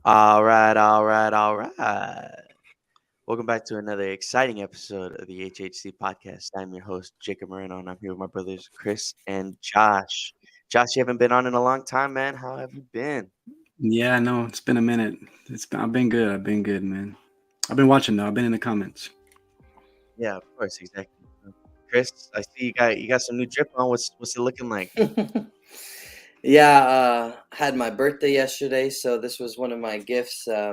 All right. Welcome back to another exciting episode of the HHC podcast. I'm your host, Jacob Moreno, and I'm here with my brothers, Chris and Josh. Josh, you haven't been on in a long time, man. How have you been? Yeah, no, it's been a minute. I've been good. I've been good, man. I've been watching though. I've been in the comments. Yeah, of course, exactly. Chris, I see you got some new drip on. What's it looking like? Yeah, had my birthday yesterday, so this was one of my gifts. See if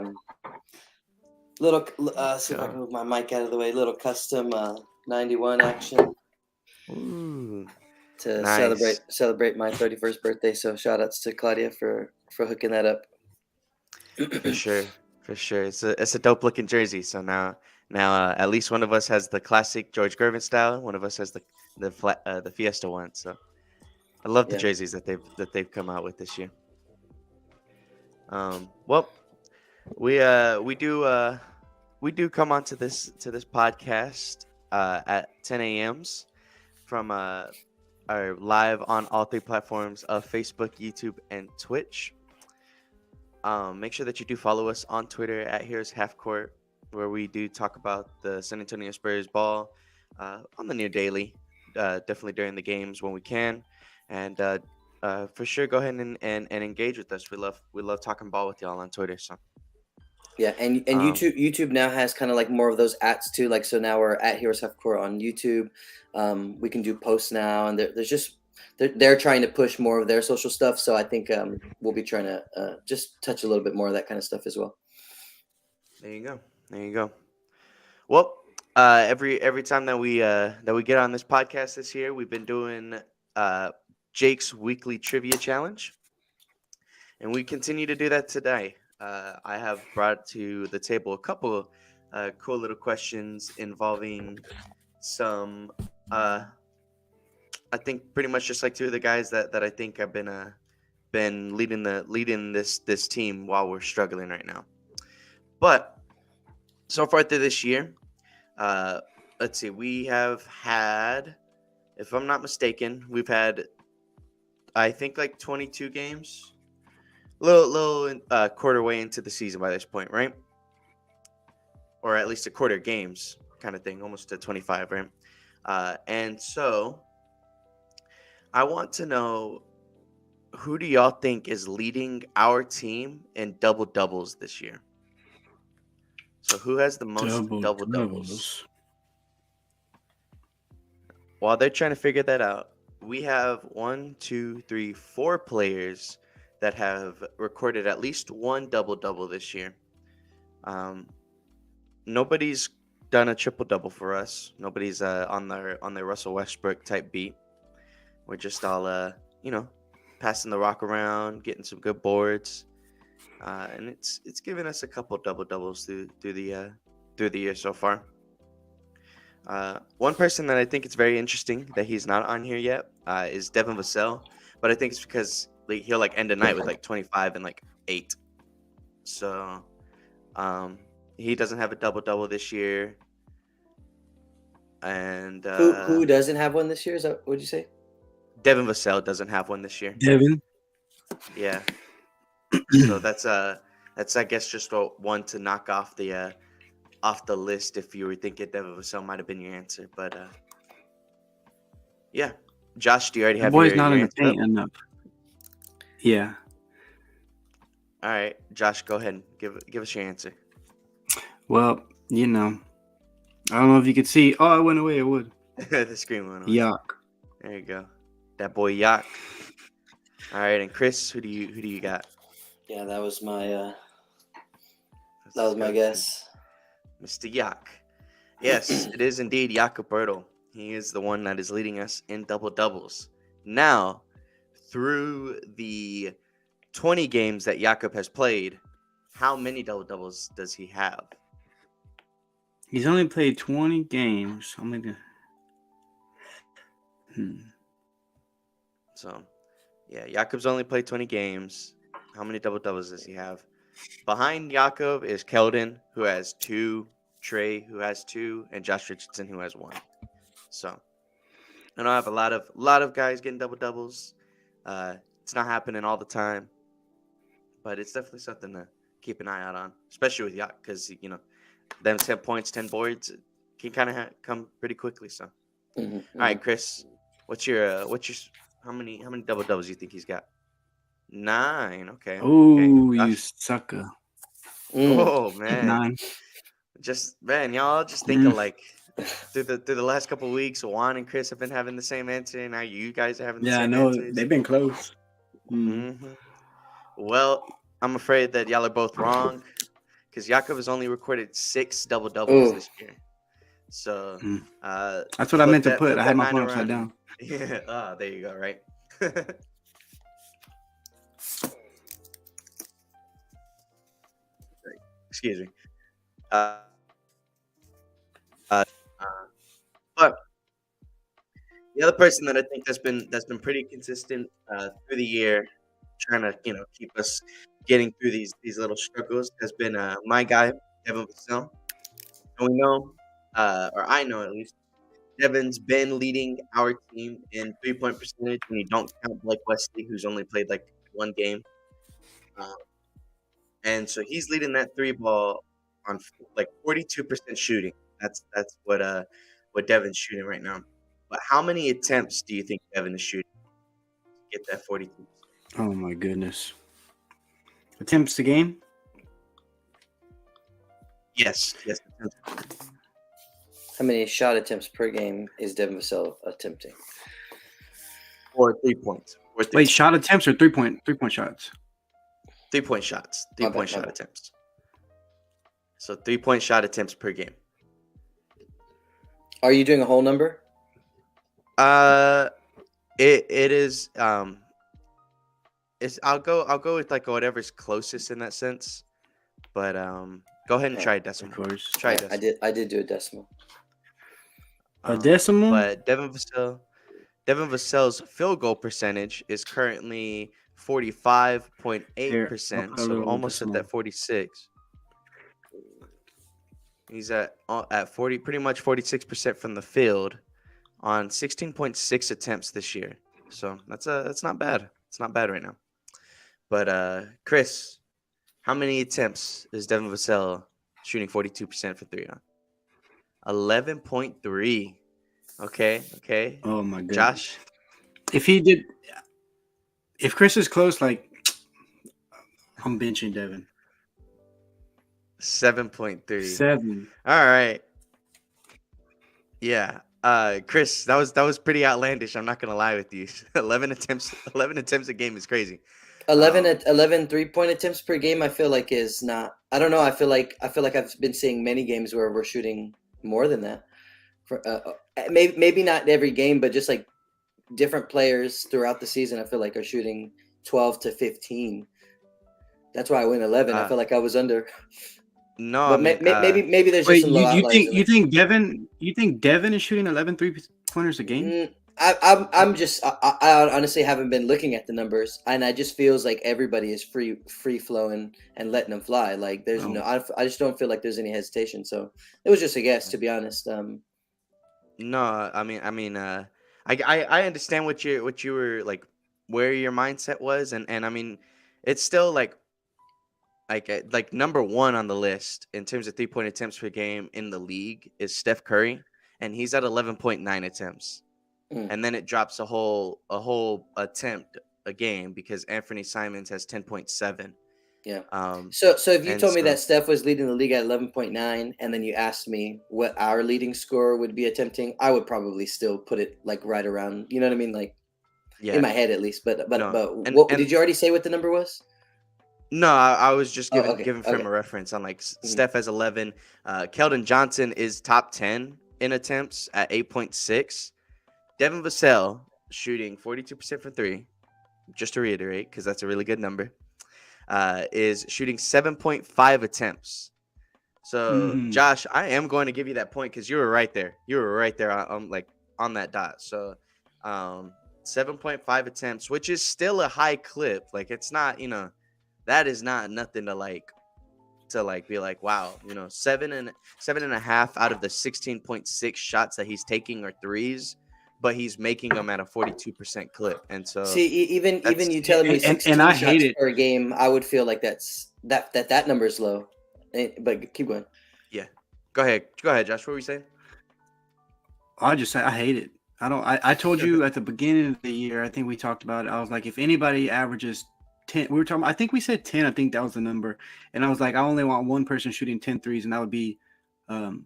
I Go. can move my mic out of the way. Little custom 91 action Ooh, to nice. celebrate my 31st birthday. So shout outs to Claudia for hooking that up. For sure, for sure. It's a dope looking jersey. So now at least one of us has the classic George Gervin style. One of us has the Fiesta one. So I love the Yeah. jerseys that they've come out with this year. Well, we do come on to this podcast at 10 a.m.s from our live on all three platforms of Facebook, YouTube, and Twitch. Make sure that you do follow us on Twitter at Heroes Half Court, where we do talk about the San Antonio Spurs ball on the near daily, definitely during the games when we can, and for sure go ahead and engage with us. We love talking ball with y'all on Twitter. So Yeah, and um, YouTube now has kind of like more of those ats too. Like so now we're at Heroes Half Court on YouTube. We can do posts now, and there's just they're trying to push more of their social stuff. So I think we'll be trying to just touch a little bit more of that kind of stuff as well. there you go, there you go. Well, every time that we get on this podcast this year, we've been doing uh, Jake's weekly trivia challenge. And we continue to do that today. I have brought to the table a couple cool little questions involving some, uh, I think, pretty much just like two of the guys that I think have been leading this team while we're struggling right now. But so far through this year, uh, let's see, we have had, if I'm not mistaken, we've had I think like 22 games, little quarter way into the season by this point, right? Or at least a quarter games kind of thing, almost to 25, right? And so I want to know, who do y'all think is leading our team in double doubles this year? So who has the most Double double doubles? doubles. While they're trying to figure that out, we have one, two, three, four players that have recorded at least one double double this year. Um, Nobody's done a triple double for us. Nobody's on their Russell Westbrook type beat. We're just all you know, passing the rock around, getting some good boards, and it's given us a couple double doubles through the year so far. One person that I think it's very interesting that he's not on here yet is Devin Vassell, but I think it's because like, he'll like end the night with like 25 and like 8. So um, he doesn't have a double double this year, and Who doesn't have one this year? Is that what'd you say? Devin Vassell doesn't have one this year. Devin. Yeah, so that's I guess just one to knock off the list if you were thinking Devin Vassell might have been your answer, but yeah. Josh, do you already The have boy's your not your in the answer up? paint enough. Yeah. All right, Josh, go ahead and give us your answer. Well, you know, I don't know if you could see. Oh, I went away. I would. The screen went away. Yuck. There you go. That boy Yak. All right, and Chris, who do you got? Yeah, that was my Let's go to guess. Mr. Yak. Yes, it is indeed Jakob. He is the one that is leading us in double doubles. Now, through the 20 games that Jakob has played, how many double doubles does he have? He's only played 20 games. I'm gonna. So, yeah, Jakob's only played 20 games. How many double doubles does he have? Behind Jakob is Keldon, who has 2, Trey, who has 2, and Josh Richardson, who has 1. So, I know I have a lot of guys getting double doubles. It's not happening all the time, but it's definitely something keep an eye out on, especially with Yacht, because them 10 points, 10 boards can kind of come pretty quickly. So, all right, Chris, what's your how many double doubles do you think he's got? 9. Okay. Oh, Okay. you Josh? sucker. Oh man, 9. y'all just think alike. Through the last couple of weeks, Juan and Chris have been having the same answer. Now you guys are having the Yeah, I same know. answers. They've been close. Well, I'm afraid that y'all are both wrong because Jakob has only recorded 6 double doubles this year. So that's what I meant to put. Flip I had that my 9 phone around. upside down. Yeah. There you go. Right. Excuse me. But the other person that I think that's been pretty consistent through the year, trying to keep us getting through these little struggles, has been my guy Devin Vassell. And we know, or I know at least, Devin's been leading our team in 3-point percentage when you don't count Blake Wesley, who's only played like 1 game. And so he's leading that 3-ball on like 42% shooting. That's what Devin's shooting right now. But how many attempts do you think Devin is shooting to get that 42%? Oh my goodness. Attempts a game? Yes. Attempts. How many shot attempts per game is Devin Vassell attempting? Or 3 points. Wait, shot attempts or 3-point shots? 3-point shots. 3-point shot bad. attempts. So 3-point shot attempts per game. Are you doing a whole number? It is I'll go with like whatever's closest in that sense. But go ahead and try a decimal. Of course. Try a decimal. I did do a decimal. A decimal? But Devin Vassell's field goal percentage is currently 45.8%, so almost at that 46. He's at 40, pretty much 46% from the field on 16.6 attempts this year. So that's not bad. It's not bad right now. But Chris, how many attempts is Devin Vassell shooting 42% for 3 on? 11.3. Okay. Oh my goodness. Josh? If Chris is close, like I'm benching Devin. 7.3. 7. All right. Yeah. Chris, that was pretty outlandish. I'm not gonna lie with you. 11 attempts a game is crazy. 11 3-point attempts per game. I feel like is not. I don't know. I feel like I've been seeing many games where we're shooting more than that. Maybe not every game, but just like different players throughout the season, I feel like are shooting 12 to 15. That's why I went 11. I feel like I was under. No, but maybe there's just some low outliers. You think Devin is shooting 11 3-pointers a game? I honestly haven't been looking at the numbers, and I just feels like everybody is free flowing and letting them fly. Like there's I just don't feel like there's any hesitation. So it was just a guess, to be honest. No, I understand what you were like, where your mindset was, and I mean, it's still like number 1 on the list in terms of 3-point attempts per game in the league is Steph Curry, and he's at 11.9 attempts. And then it drops a whole attempt a game because Anthony Simons has 10.7. Yeah. So if you told me that Steph was leading the league at 11.9, and then you asked me what our leading scorer would be attempting, I would probably still put it like right around. You know what I mean? Like in my head at least. But did you already say what the number was? No, I was just giving frame a reference on like Steph has 11. Keldon Johnson is top 10 in attempts at 8.6. Devin Vassell shooting 42% for 3, just to reiterate, because that's a really good number, is shooting 7.5 attempts. So, Josh, I am going to give you that point because you were right there. You were right there on that dot. So, 7.5 attempts, which is still a high clip. Like, it's not, that is not nothing to be like, wow, 7.5 out of the 16.6 shots that he's taking are threes, but he's making them at a 42% clip. And so see, even you telling me 16 and I shots hate it per game, I would feel like that's that number is low. But keep going. Yeah. Go ahead, Josh. What were you saying? I just say I hate it. I told you at the beginning of the year, I think we talked about it. I was like, if anybody averages 10, we were talking, I think we said 10, I think that was the number. And I was like, I only want one person shooting 10 threes, and that would be Doug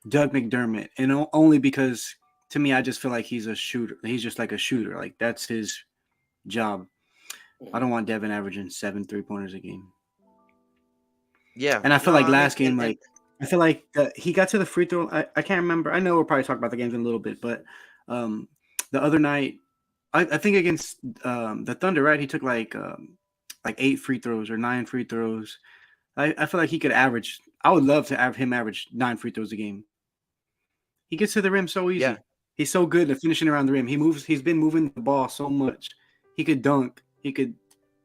McDermott. And only because to me, I just feel like he's a shooter. He's just like a shooter. Like that's his job. I don't want Devin averaging 7 3-pointers a game. Yeah. And I feel No, like I mean, last game, like I feel like he got to the free throw. I can't remember. I know we'll probably talk about the games in a little bit, but the other night, I think against the Thunder, right? He took like 8 free throws or 9 free throws. I feel like he could average. I would love to have him average 9 free throws a game. He gets to the rim so easy. Yeah. He's so good at finishing around the rim. He's been moving the ball so much. He could dunk. He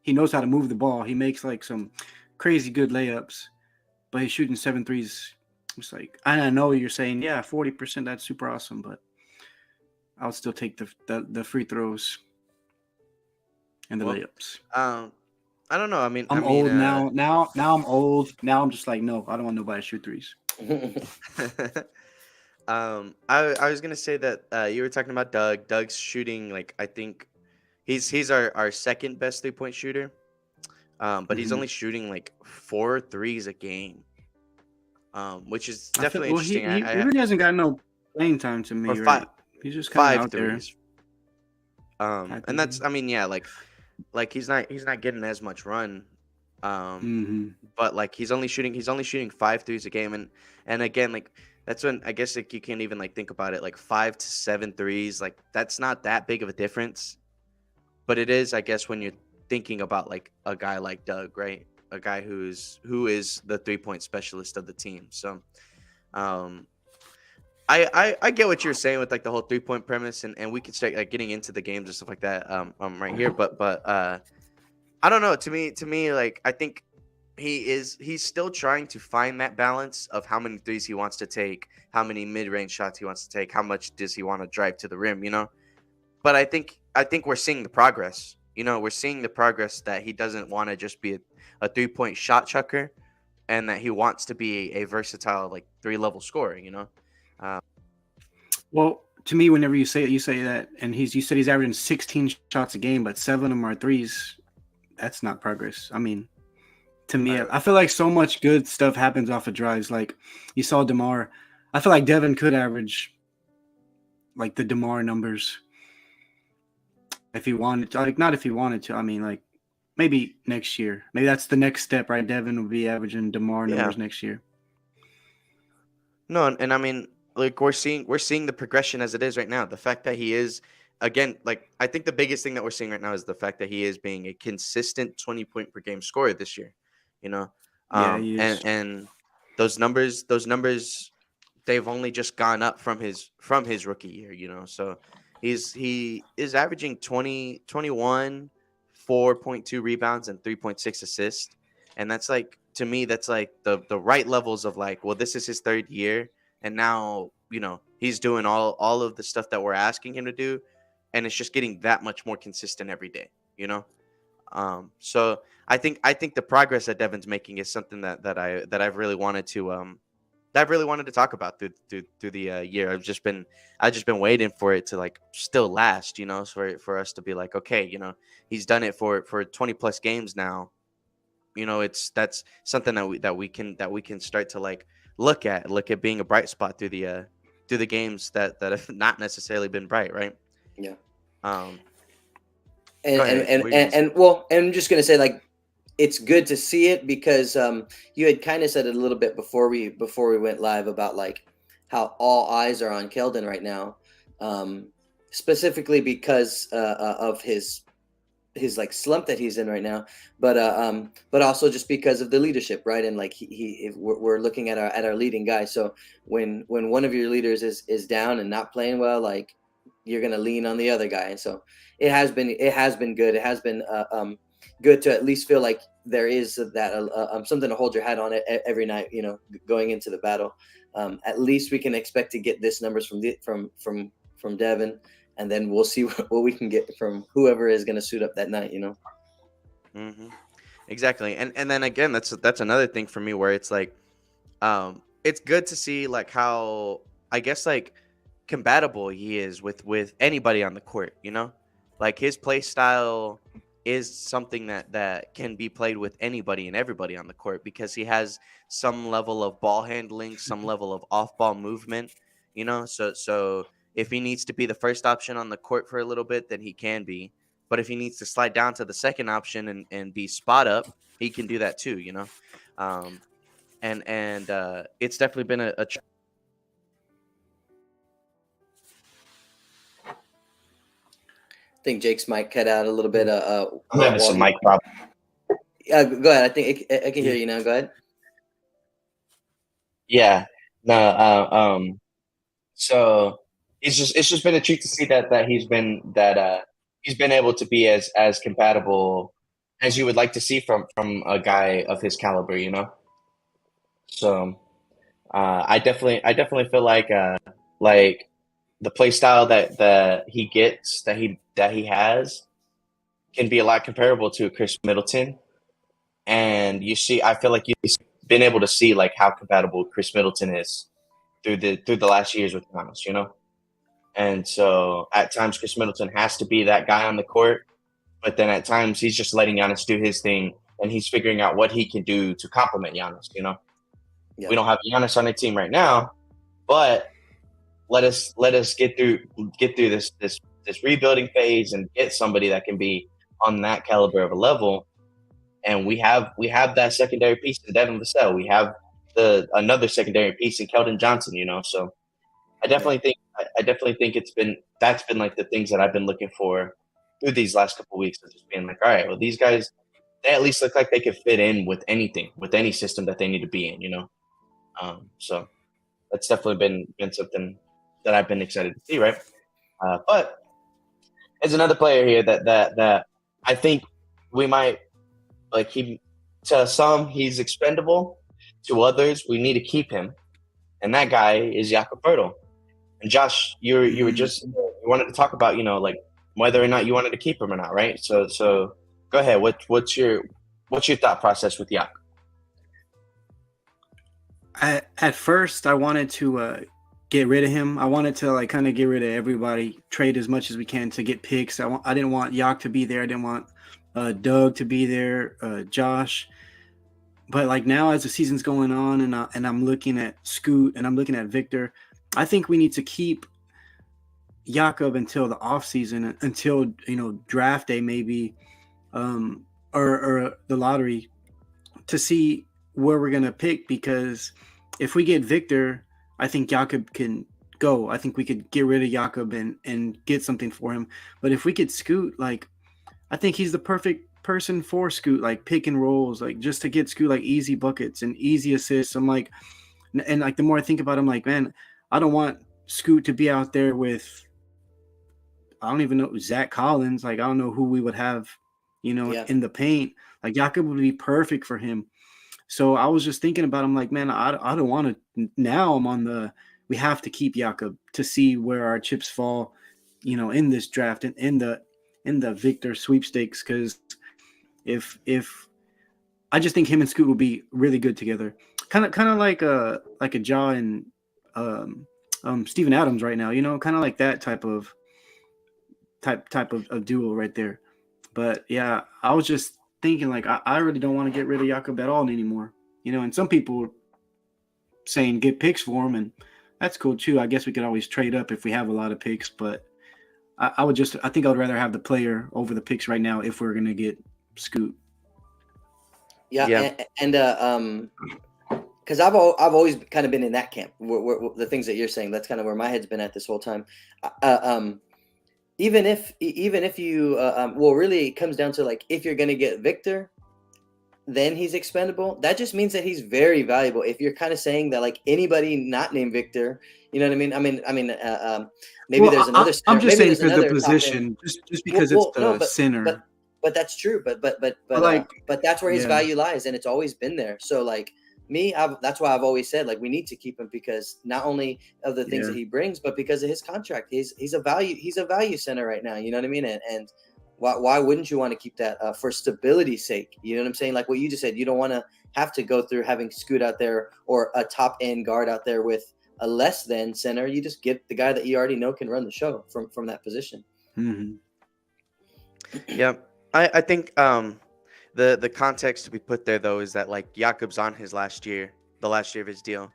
knows how to move the ball. He makes like some crazy good layups, but he's shooting 7 threes. It's like, I know you're saying, yeah, 40%, that's super awesome, but I would still take the free throws and the layups. I don't know. I mean, I'm old now. Now I'm old. Now I'm just like, no, I don't want nobody to shoot threes. I was gonna say that you were talking about Doug. Doug's shooting like I think he's our second best 3-point shooter. But he's only shooting like 4 threes a game. Which is definitely interesting. He really hasn't got no playing time to me, or right? He's just kind of 5 out there. threes. And that's, I mean, yeah, like he's not getting as much run. But like he's only shooting 5 threes a game, and again, like that's when I guess like you can't even like think about it, like 5 to 7 threes, like that's not that big of a difference, but it is, I guess, when you're thinking about like a guy like Doug, right? A guy who is the 3-point specialist of the team. So, I get what you're saying with like the whole 3-point premise, and we could start like getting into the games and stuff like that right here, but I don't know. To me, like I think he's still trying to find that balance of how many threes he wants to take, how many mid-range shots he wants to take, how much does he want to drive to the rim, you know? But I think we're seeing the progress. You know, we're seeing the progress that he doesn't want to just be a 3-point shot chucker, and that he wants to be a versatile like 3-level scorer, you know? Well, to me, whenever you say that, and you said he's averaging 16 shots a game, but 7 of them are threes. That's not progress. I mean, to me, I feel like so much good stuff happens off of drives. Like you saw DeMar. I feel like Devin could average like the DeMar numbers if he wanted to. Like not if he wanted to. I mean, like maybe next year. Maybe that's the next step, right? Devin will be averaging DeMar numbers next year. No, and I mean, like we're seeing the progression as it is right now. The fact that he is, again, like I think the biggest thing that we're seeing right now is the fact that he is being a consistent 20-point per game scorer this year. You know, Yeah, he is. and those numbers, they've only just gone up from his rookie year. You know, so he is averaging 21, 4.2 rebounds and 3.6 assists, and that's like, to me, that's like the right levels of like, well, this is his 3rd year, and now, you know, he's doing all of the stuff that we're asking him to do, and it's just getting that much more consistent every day, you know. So I think the progress that Devin's making is something that I've really wanted to talk about through the year. I've just been waiting for it to like still last, you know, for us to be like, okay, you know, he's done it for 20 plus games now. You know, that's something that we can start to like look at being a bright spot through the games that have not necessarily been bright, right? Yeah. And Well, and I'm just gonna say, like, it's good to see it because you had kind of said it a little bit before we went live about like how all eyes are on Keldon right now, specifically because of his like slump that he's in right now, but also just because of the leadership, right? And like we're looking at our leading guy. So when one of your leaders is down and not playing well, like you're gonna lean on the other guy. And so it has been good. It has been good to at least feel like there is that something to hold your hat on it every night, you know, going into the battle. At least we can expect to get this numbers from Devin, and then we'll see what we can get from whoever is going to suit up that night, you know. Mm-hmm. Exactly. And then again, that's another thing for me where it's like, it's good to see like how, I guess, like compatible he is with anybody on the court, you know? Like his play style is something that can be played with anybody and everybody on the court because he has some level of ball handling, some level of off-ball movement, you know? So if he needs to be the first option on the court for a little bit, then he can be. But if he needs to slide down to the second option and be spot up, he can do that too, you know? Um, and it's definitely been a I think Jake's mic cut out a little bit. I'm having some mic problems. Go ahead. I think I can hear you now. Go ahead. Yeah. No. So it's just been a treat to see that he's been able to be as compatible as you would like to see from a guy of his caliber, you know. So I definitely feel like the play style that he gets that he has can be a lot comparable to Chris Middleton. And I feel like you've been able to see like how compatible Chris Middleton is through the last years with Giannis, you know? And so at times Chris Middleton has to be that guy on the court, but then at times he's just letting Giannis do his thing and he's figuring out what he can do to complement Giannis, you know? Yeah. We don't have Giannis on the team right now, but let us get through this rebuilding phase and get somebody that can be on that caliber of a level. And we have that secondary piece in Devin Vassell. We have another secondary piece in Keldon Johnson, you know. So I definitely think that's been like the things that I've been looking for through these last couple of weeks, of just being like, all right, well, these guys, they at least look like they could fit in with anything, with any system that they need to be in, you know. So that's definitely been something that I've been excited to see, right? But there's another player here that I think we might like. To some he's expendable, to others we need to keep him, and that guy is Jakob. And Josh, you were just you wanted to talk about, you know, like whether or not you wanted to keep him or not, right? So go ahead. What's your thought process with Jakob? At first, I wanted to get rid of him. I wanted to like kind of get rid of everybody, trade as much as we can to get picks. I didn't want Yak to be there. I didn't want Doug to be there, Josh. But like now, as the season's going on, and I'm looking at Scoot and I'm looking at Victor, I think we need to keep Jakob until the offseason, until, you know, draft day maybe, or the lottery, to see where we're gonna pick. Because if we get Victor, I think Jakob can go. I think we could get rid of Jakob and get something for him. But if we get Scoot, like I think he's the perfect person for Scoot, like pick and rolls, like just to get Scoot like easy buckets and easy assists. I'm like, and like the more I think about it, I'm like, man, I don't want Scoot to be out there with, I don't even know, Zach Collins. Like I don't know who we would have, you know, in the paint. Like Jakob would be perfect for him. So I was just thinking about, I'm like, man, I don't want to. Now I'm on we have to keep Jakob to see where our chips fall, you know, in this draft and in the Victor sweepstakes. Because if I just think him and Scoot will be really good together, kind of like a Ja and Steven Adams right now, you know, kind of like that type of duo right there. But yeah, I was just thinking like I really don't want to get rid of Jakob at all anymore, you know. And some people saying get picks for him, and that's cool too. I guess we could always trade up if we have a lot of picks, but I think I would rather have the player over the picks right now if we're gonna get Scoot. Yeah. And because I've always kind of been in that camp. Where the things that you're saying, that's kind of where my head's been at this whole time. Even if you well, really it comes down to like, if you're gonna get Victor, then he's expendable. That just means that he's very valuable. If you're kind of saying that like anybody not named Victor, you know what I mean? I mean, maybe there's another. I'm just saying for the position, just because it's the center. But that's true. But that's where his value lies, and it's always been there. So like me, that's why I've always said like we need to keep him, because not only of the things that he brings, but because of his contract. He's a value center right now. You know what I mean? And Why wouldn't you want to keep that for stability's sake? You know what I'm saying? Like what you just said, you don't want to have to go through having Scoot out there or a top end guard out there with a less than center. You just get the guy that you already know can run the show from that position. Mm-hmm. Yeah, I think the context to be put there though is that like Jakob's on his last year, the last year of his deal.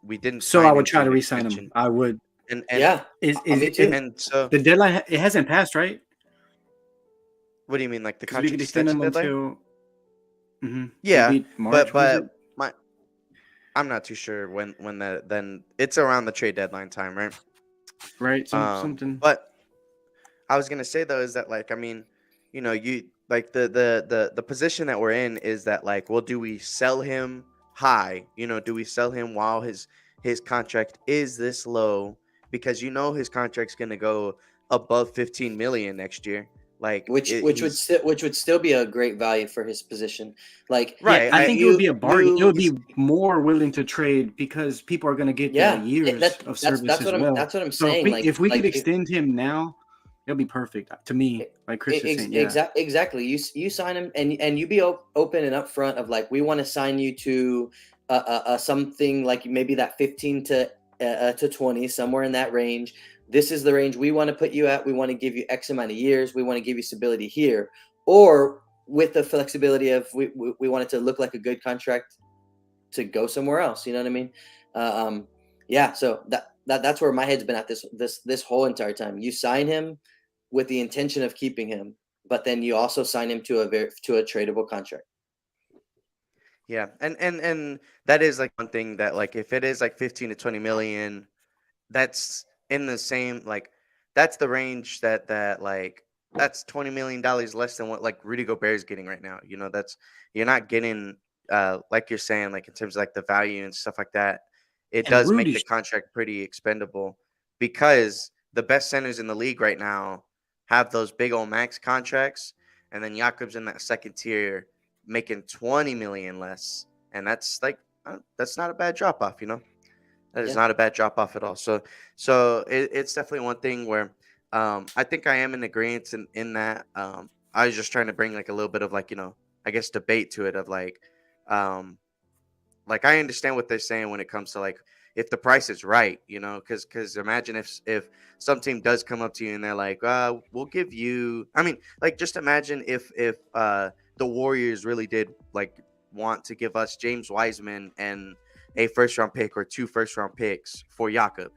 We didn't. So sign I him would to try to an re-sign him. extension. I would. And Yeah, Is me too. and so the deadline? It hasn't passed, right? what do you mean, like the Because we contract could extend extension him deadline? until. Mm-hmm. Yeah, Maybe March. but I'm not too sure when that then it's around the trade deadline time, right? right, something. But I was gonna say though is that like I mean, you like the position that we're in is that like, well, do we sell him high? Do we sell him while his contract is this low because his contract's gonna go above 15 million next year. Like which would still be a great value for his position. Like Yeah, right. I think it would be a bargain. It would you- be more willing to trade because people are going to get Yeah, years of service that's as what well. that's what I'm So saying. if we like could extend him now, it'll be perfect to me. Like Chris was saying, yeah. Exactly. You sign him and you be open and upfront of like, we want to sign you to something like maybe that 15 to 20, somewhere in that range. This is the range we want to put you at. We want to give you X amount of years. We want to give you stability here, or with the flexibility of we want it to look like a good contract to go somewhere else. You know what I mean? Yeah. So that's where my head's been at this whole entire time. You sign him with the intention of keeping him, but then you also sign him to a tradable contract. Yeah, and that is like one thing that like if it is like 15 to 20 million, that's in the same like that's the range that like that's $20 million less than what like Rudy Gobert is getting right now. That's you're not getting like you're saying like in terms of like the value and stuff like that. It And does make the Rudy's contract pretty expendable because the best centers in the league right now have those big old max contracts, and then Jakob's in that second tier making 20 million less, and that's like that's not a bad drop off. That is Yeah. not a bad drop off at all. So it's definitely one thing where I think I am in agreement in that. I was just trying to bring like a little bit of like I guess debate to it of like I understand what they're saying when it comes to like if the price is right, because imagine if some team does come up to you and they're like, we'll give you. I mean, like just imagine if the Warriors really did like want to give us James Wiseman and a first round pick or 2 first round picks for Jakob,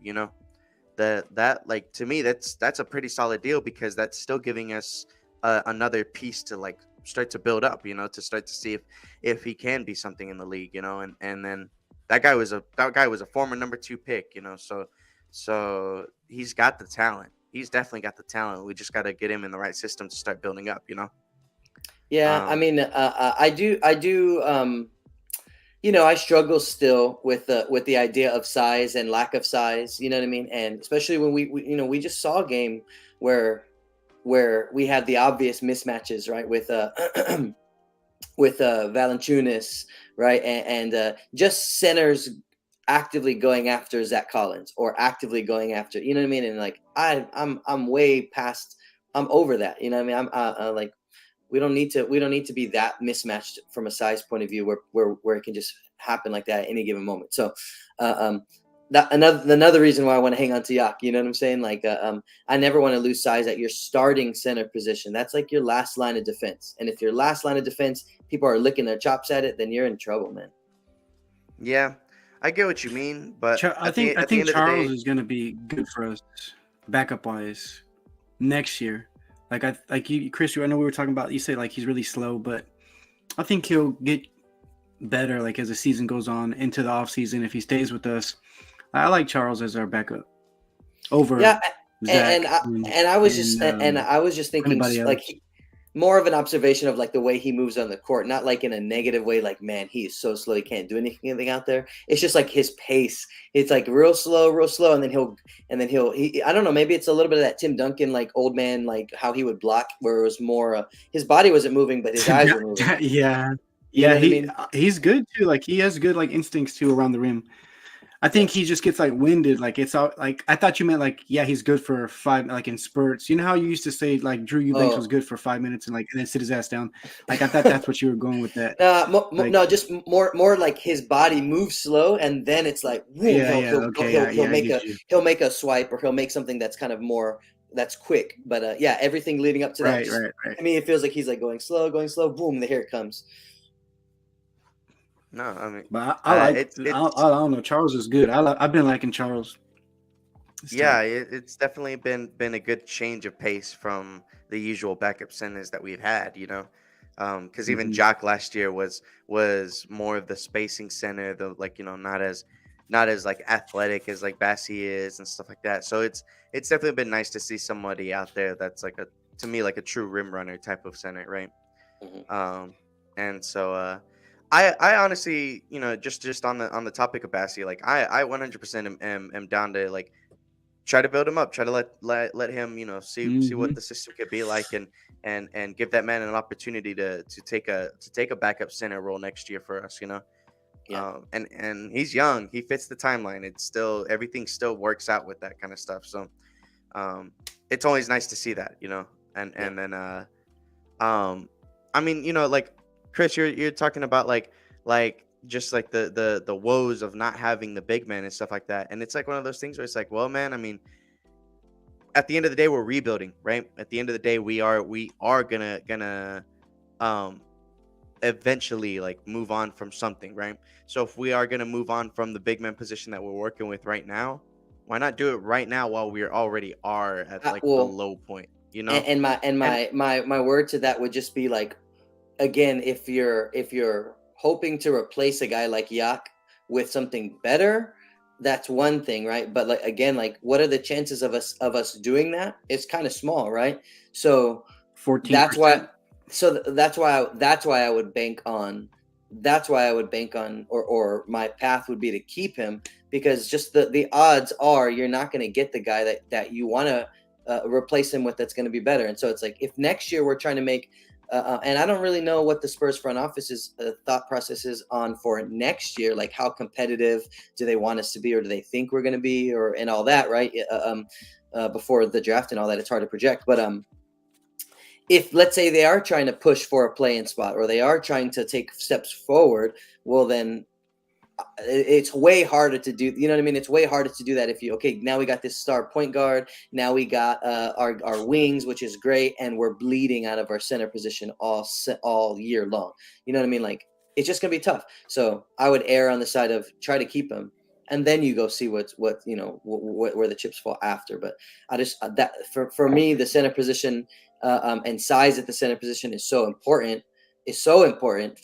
that like to me that's a pretty solid deal because that's still giving us another piece to like start to build up, to start to see if he can be something in the league, and then that guy was a former number 2 pick, so he's got the talent. He's definitely got the talent. We just got to get him in the right system to start building up, Yeah, I mean, I do. I struggle still with the idea of size and lack of size. You know what I mean? And especially when we just saw a game where we had the obvious mismatches, right? With with Valanciunas, right, and just centers actively going after Zach Collins or actively going after, you know what I mean? And like I'm way past. I'm over that. You know what I mean? I'm like. We don't need to be that mismatched from a size point of view where it can just happen like that at any given moment. So that another reason why I want to hang on to Yak, you know what I'm saying? Like I never want to lose size at your starting center position. That's like your last line of defense. And if your last line of defense, people are licking their chops at it, then you're in trouble, man. Yeah, I get what you mean, but I think Charles is going to be good for us backup wise next year. Like you, Chris, I know we were talking about. You say like he's really slow, but I think he'll get better like as the season goes on into the off season if he stays with us. I like Charles as our backup over Zach and I was just thinking like more of an observation of like the way he moves on the court, not like in a negative way, like, man, he is so slow, he can't do anything out there. It's just like his pace. It's like real slow. And then he'll I don't know, maybe it's a little bit of that Tim Duncan, like old man, like how he would block where it was more, his body wasn't moving, but his eyes were moving. Yeah. You know what I mean? He's good too. Like he has good like instincts too around the rim. I think he just gets like winded. Like it's all like I thought you meant like yeah he's good for 5 like in spurts. You know how you used to say like Drew Eubanks was good for 5 minutes and then sit his ass down. Like I thought that's what you were going with that. Like, no, just more like his body moves slow, and then it's like boom, he'll make a swipe, or he'll make something that's kind of more that's quick. But yeah, everything leading up to that. Right. I mean, it feels like he's like going slow, boom, here it comes. No, I mean, but I like. I don't know. Charles is good. I've been liking Charles. It's definitely been a good change of pace from the usual backup centers that we've had. Because even Jock last year was more of the spacing center, the not as like athletic as like Bassi is and stuff like that. So it's definitely been nice to see somebody out there that's like to me like a true rim runner type of center, right? And so I honestly, just on the topic of Bassi, like I 100% am down to like try to build him up, try to let him, see what the system could be like, and give that man an opportunity to take a backup center role next year for us, Yeah. And he's young, he fits the timeline. It's still everything still works out with that kind of stuff. So it's always nice to see that, and then I mean, like Chris, you're talking about like just like the woes of not having the big man and stuff like that. And it's like one of those things where it's like, well, man, I mean, at the end of the day, we're rebuilding, right? At the end of the day, we are gonna eventually like move on from something, right? So if we are gonna move on from the big man position that we're working with right now, why not do it right now while we already are at like the low point, And my word to that would just be like, again, if you're hoping to replace a guy like Yak with something better, that's one thing, right? But like again, like what are the chances of us doing that? It's kind of small, right? So 14%. That's why I would bank on or my path would be to keep him, because just the odds are you're not going to get the guy that you want to replace him with that's going to be better. And so it's like if next year we're trying to make and I don't really know what the Spurs front office's thought process is on for next year. Like how competitive do they want us to be, or do they think we're going to be, and all that, right? Before the draft and all that, it's hard to project. But if let's say they are trying to push for a play-in spot, or they are trying to take steps forward, well then it's way harder to do. You know what I mean? It's way harder to do that if now we got this star point guard, now we got our wings, which is great, and we're bleeding out of our center position all year long. You know what I mean? Like it's just gonna be tough. So I would err on the side of try to keep him, and then you go see where the chips fall after. But I just that for me, the center position and size at the center position is so important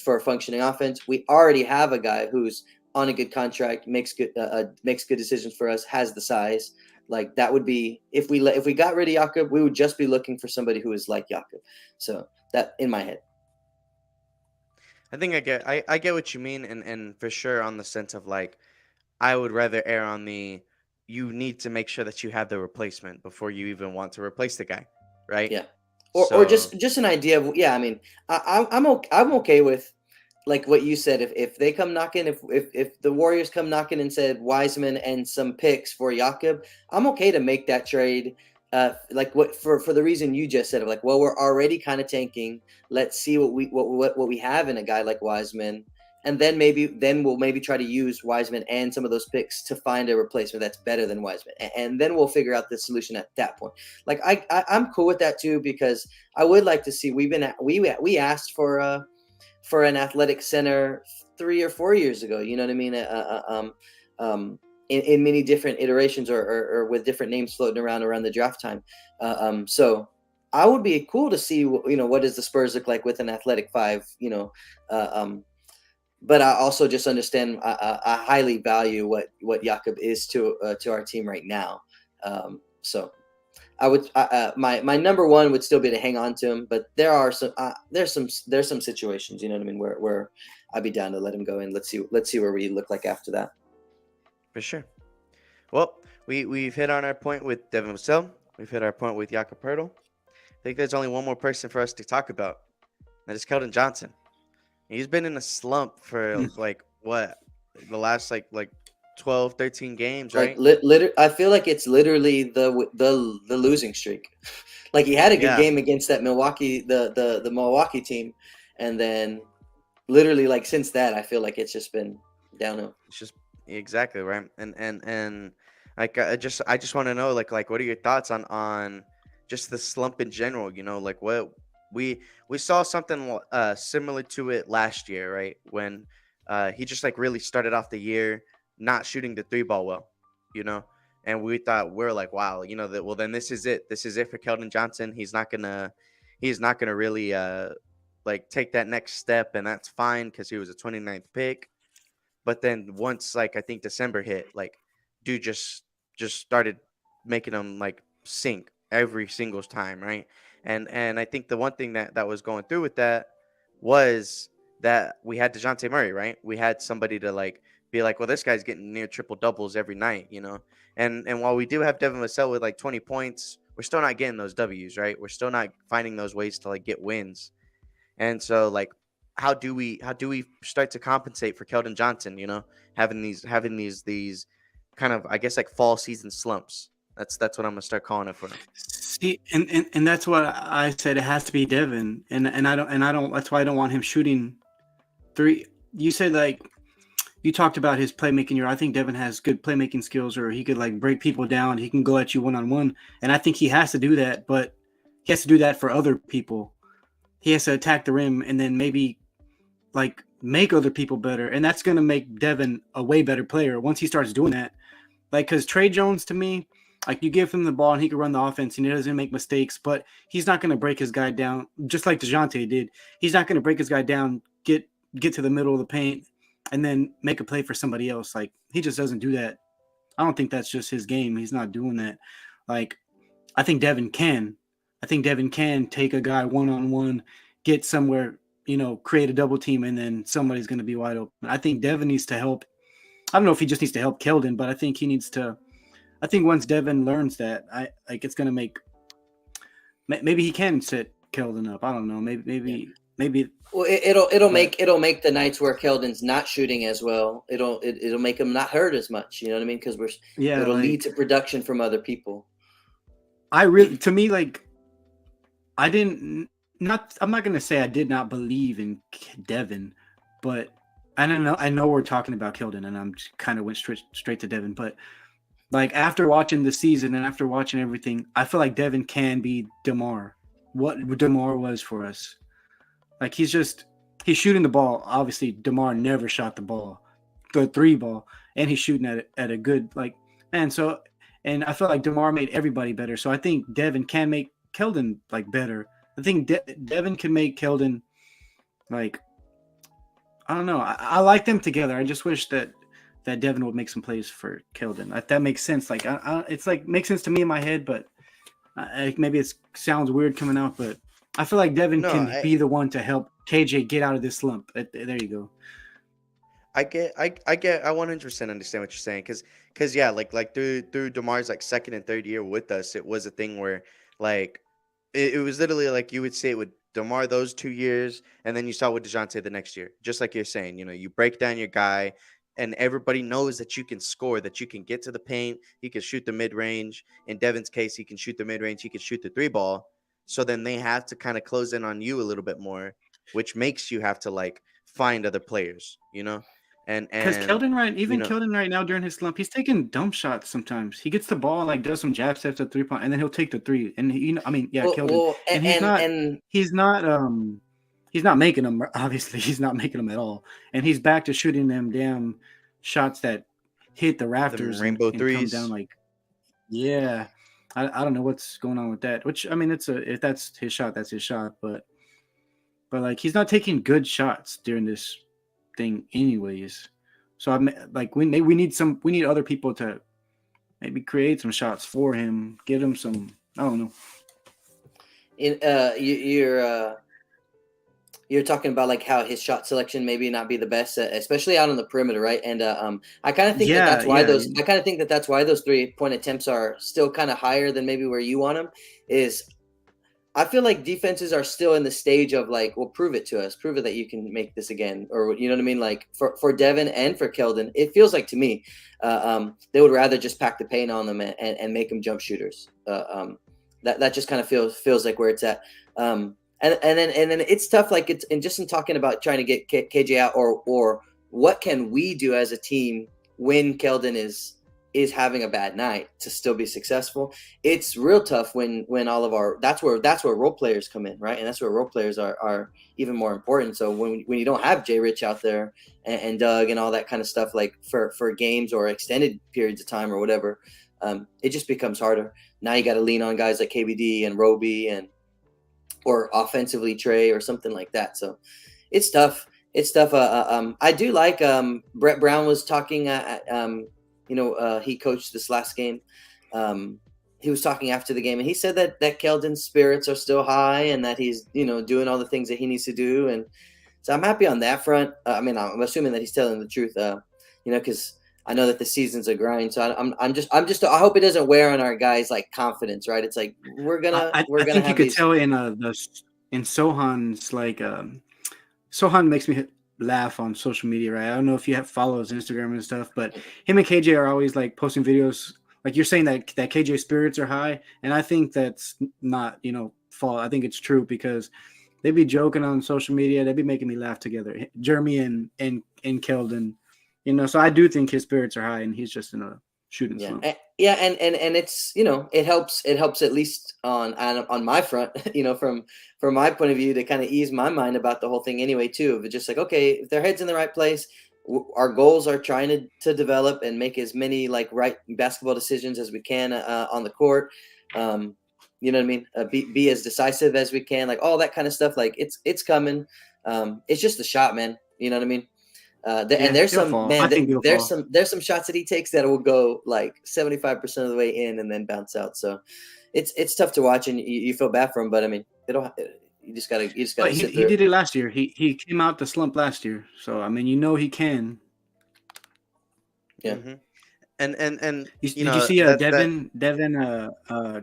for a functioning offense. We already have a guy who's on a good contract, makes good decisions for us, has the size. Like that would be if we got rid of Jakob, we would just be looking for somebody who is like Jakob. So that in my head. I think I get what you mean, and for sure on the sense of like I would rather err on the you need to make sure that you have the replacement before you even want to replace the guy, right? Yeah. Or just an idea of I mean I'm okay with like what you said, if they come knocking, if the Warriors come knocking and said Wiseman and some picks for Jakob, I'm okay to make that trade. Like what for the reason you just said of like, well, we're already kind of tanking. Let's see what we have in a guy like Wiseman, and then we'll maybe try to use Wiseman and some of those picks to find a replacement that's better than Wiseman, and then we'll figure out the solution at that point. Like I'm cool with that too, because I would like to see we asked for an athletic center 3 or 4 years ago. You know what I mean? In many different iterations or with different names floating around the draft time. So I would be cool to see, what does the Spurs look like with an athletic 5, but I also just understand I highly value what Jakob is to our team right now. So I would my number one would still be to hang on to him, but there are there's some situations, you know what I mean, where I'd be down to let him go, and let's see where we look like after that. For sure. Well, we've hit on our point with Devin Vassell. We've hit our point with Jakob Poeltl. I think there's only one more person for us to talk about. That is Keldon Johnson. He's been in a slump for like what, the last like 12, 13 games, Like right? I feel like it's literally the losing streak. Like he had a good Yeah, game against that the Milwaukee team, and then literally like since that, I feel like it's just been downhill. it's just exactly right. And like I just want to know like what are your thoughts on just the slump in general? You know, like what we saw something similar to it last year, right? When he just like really started off the year not shooting the three ball well, you know. And we're like, wow, you know that. Well, then this is it. This is it for Keldon Johnson. He's not gonna really like take that next step, and that's fine because he was a 29th pick. But then once like I think December hit, like dude just started making them like sink every single time, right? And I think the one thing that was going through with that was that we had DeJounte Murray, right? We had somebody to like be like, well, this guy's getting near triple doubles every night, you know. And while we do have Devin Vassell with like 20 points, we're still not getting those W's, right? We're still not finding those ways to like get wins. And so like how do we start to compensate for Keldon Johnson, you know, having these kind of I guess like fall season slumps. That's what I'm gonna start calling it for him. See, and that's what I said. It has to be Devin, and I don't. That's why I don't want him shooting three. You said like you talked about his playmaking. I think Devin has good playmaking skills, or he could like break people down. He can go at you one on one, and I think he has to do that. But he has to do that for other people. He has to attack the rim, and then maybe like make other people better, and that's gonna make Devin a way better player once he starts doing that. Like, because Trey Jones, to me, like you give him the ball and he can run the offense and he doesn't make mistakes, but he's not going to break his guy down just like DeJounte did. He's not going to break his guy down, get to the middle of the paint, and then make a play for somebody else. Like, he just doesn't do that. I don't think that's just his game. He's not doing that. Like, I think Devin can. I think Devin can take a guy one-on-one, get somewhere, create a double team, and then somebody's going to be wide open. I think Devin needs to help. I don't know if he just needs to help Keldon, but I think he needs to. I think once Devin learns that, it's going to make. Maybe he can set Keldon up. I don't know. Maybe. Well, it'll make the nights where Keldon's not shooting as well. It'll make him not hurt as much. You know what I mean? Because it'll lead to production from other people. To me, like, I'm not going to say I did not believe in Devin, but I know we're talking about Keldon, and I'm just kind of went straight to Devin, but like after watching the season and after watching everything, I feel like Devin can be DeMar. What DeMar was for us. Like he's shooting the ball. Obviously, DeMar never shot the three ball, and he's shooting at a good and I feel like DeMar made everybody better. So I think Devin can make Keldon like better. I think Devin can make Keldon like. I don't know. I like them together. I just wish that Devin would make some plays for Keldon. If that makes sense. Like it's like makes sense to me in my head, but maybe it sounds weird coming out. But I feel like Devin can be the one to help KJ get out of this slump. There you go. I 100% understand what you're saying because yeah, like through DeMar's like second and third year with us, it was a thing where like it was literally like you would say it would DeMar those 2 years, and then you saw with DeJounte the next year. Just like you're saying, you break down your guy, and everybody knows that you can score, that you can get to the paint, he can shoot the mid-range. In Devin's case, he can shoot the mid-range, he can shoot the three ball. So then they have to kind of close in on you a little bit more, which makes you have to like find other players, And because Keldon right now during his slump, he's taking dumb shots sometimes. He gets the ball and like does some jab steps at 3-point, and then he'll take the three. And Keldon, he's not making them. Obviously, he's not making them at all. And he's back to shooting them damn shots that hit the rafters, rainbow and threes. come down like, yeah. I don't know what's going on with that. Which I mean, if that's his shot, that's his shot. But like he's not taking good shots during this thing anyways. So I'm like we need other people to maybe create some shots for him, get him some, I don't know. You're talking about like how his shot selection maybe not be the best, especially out on the perimeter, right? And I kind of think that's why those 3-point attempts are still kind of higher than maybe where you want them. Is I feel like defenses are still in the stage of like, well, prove it to us, prove it that you can make this again, or you know what I mean. Like for Devin and for Keldon, it feels like to me, they would rather just pack the paint on them and make them jump shooters. That just kind of feels like where it's at. And then it's tough. Like it's and just in talking about trying to get KJ out, or what can we do as a team when Keldon is having a bad night to still be successful. It's real tough when all of our that's where role players come in, right? And that's where role players are even more important. So when you don't have Jay Rich out there and Doug and all that kind of stuff, like for games or extended periods of time or whatever, it just becomes harder. Now you got to lean on guys like KBD and Roby or offensively Trey or something like that. So it's tough. I do like Brett Brown was talking he coached this last game. He was talking after the game, and he said that Keldon's spirits are still high and that he's, doing all the things that he needs to do. And so I'm happy on that front. I'm assuming that he's telling the truth, because I know that the season's a grind. So I hope it doesn't wear on our guys' like confidence, right? It's like I think you could tell in Sohan's like Sohan makes me laugh on social media, right? I don't know if you have follows Instagram and stuff, but him and KJ are always like posting videos. Like you're saying that KJ spirits are high, and I think that's not fault. I think it's true because they be joking on social media. They be making me laugh together. Jeremy and Keldon, So I do think his spirits are high, and he's just in a shooting slump. And it's it helps at least on my front, from my point of view to kind of ease my mind about the whole thing anyway too. But just like, okay, if their head's in the right place, our goals are trying to develop and make as many like right basketball decisions as we can on the court. You know what I mean? Be as decisive as we can, like all that kind of stuff. Like it's coming. It's just the shot, man. You know what I mean? And there's some shots that he takes that will go like 75% of the way in and then bounce out. So it's tough to watch, and you feel bad for him. But I mean, you just gotta. He did it last year. He came out the slump last year. So I mean, he can. Yeah. Mm-hmm. And did you see Devin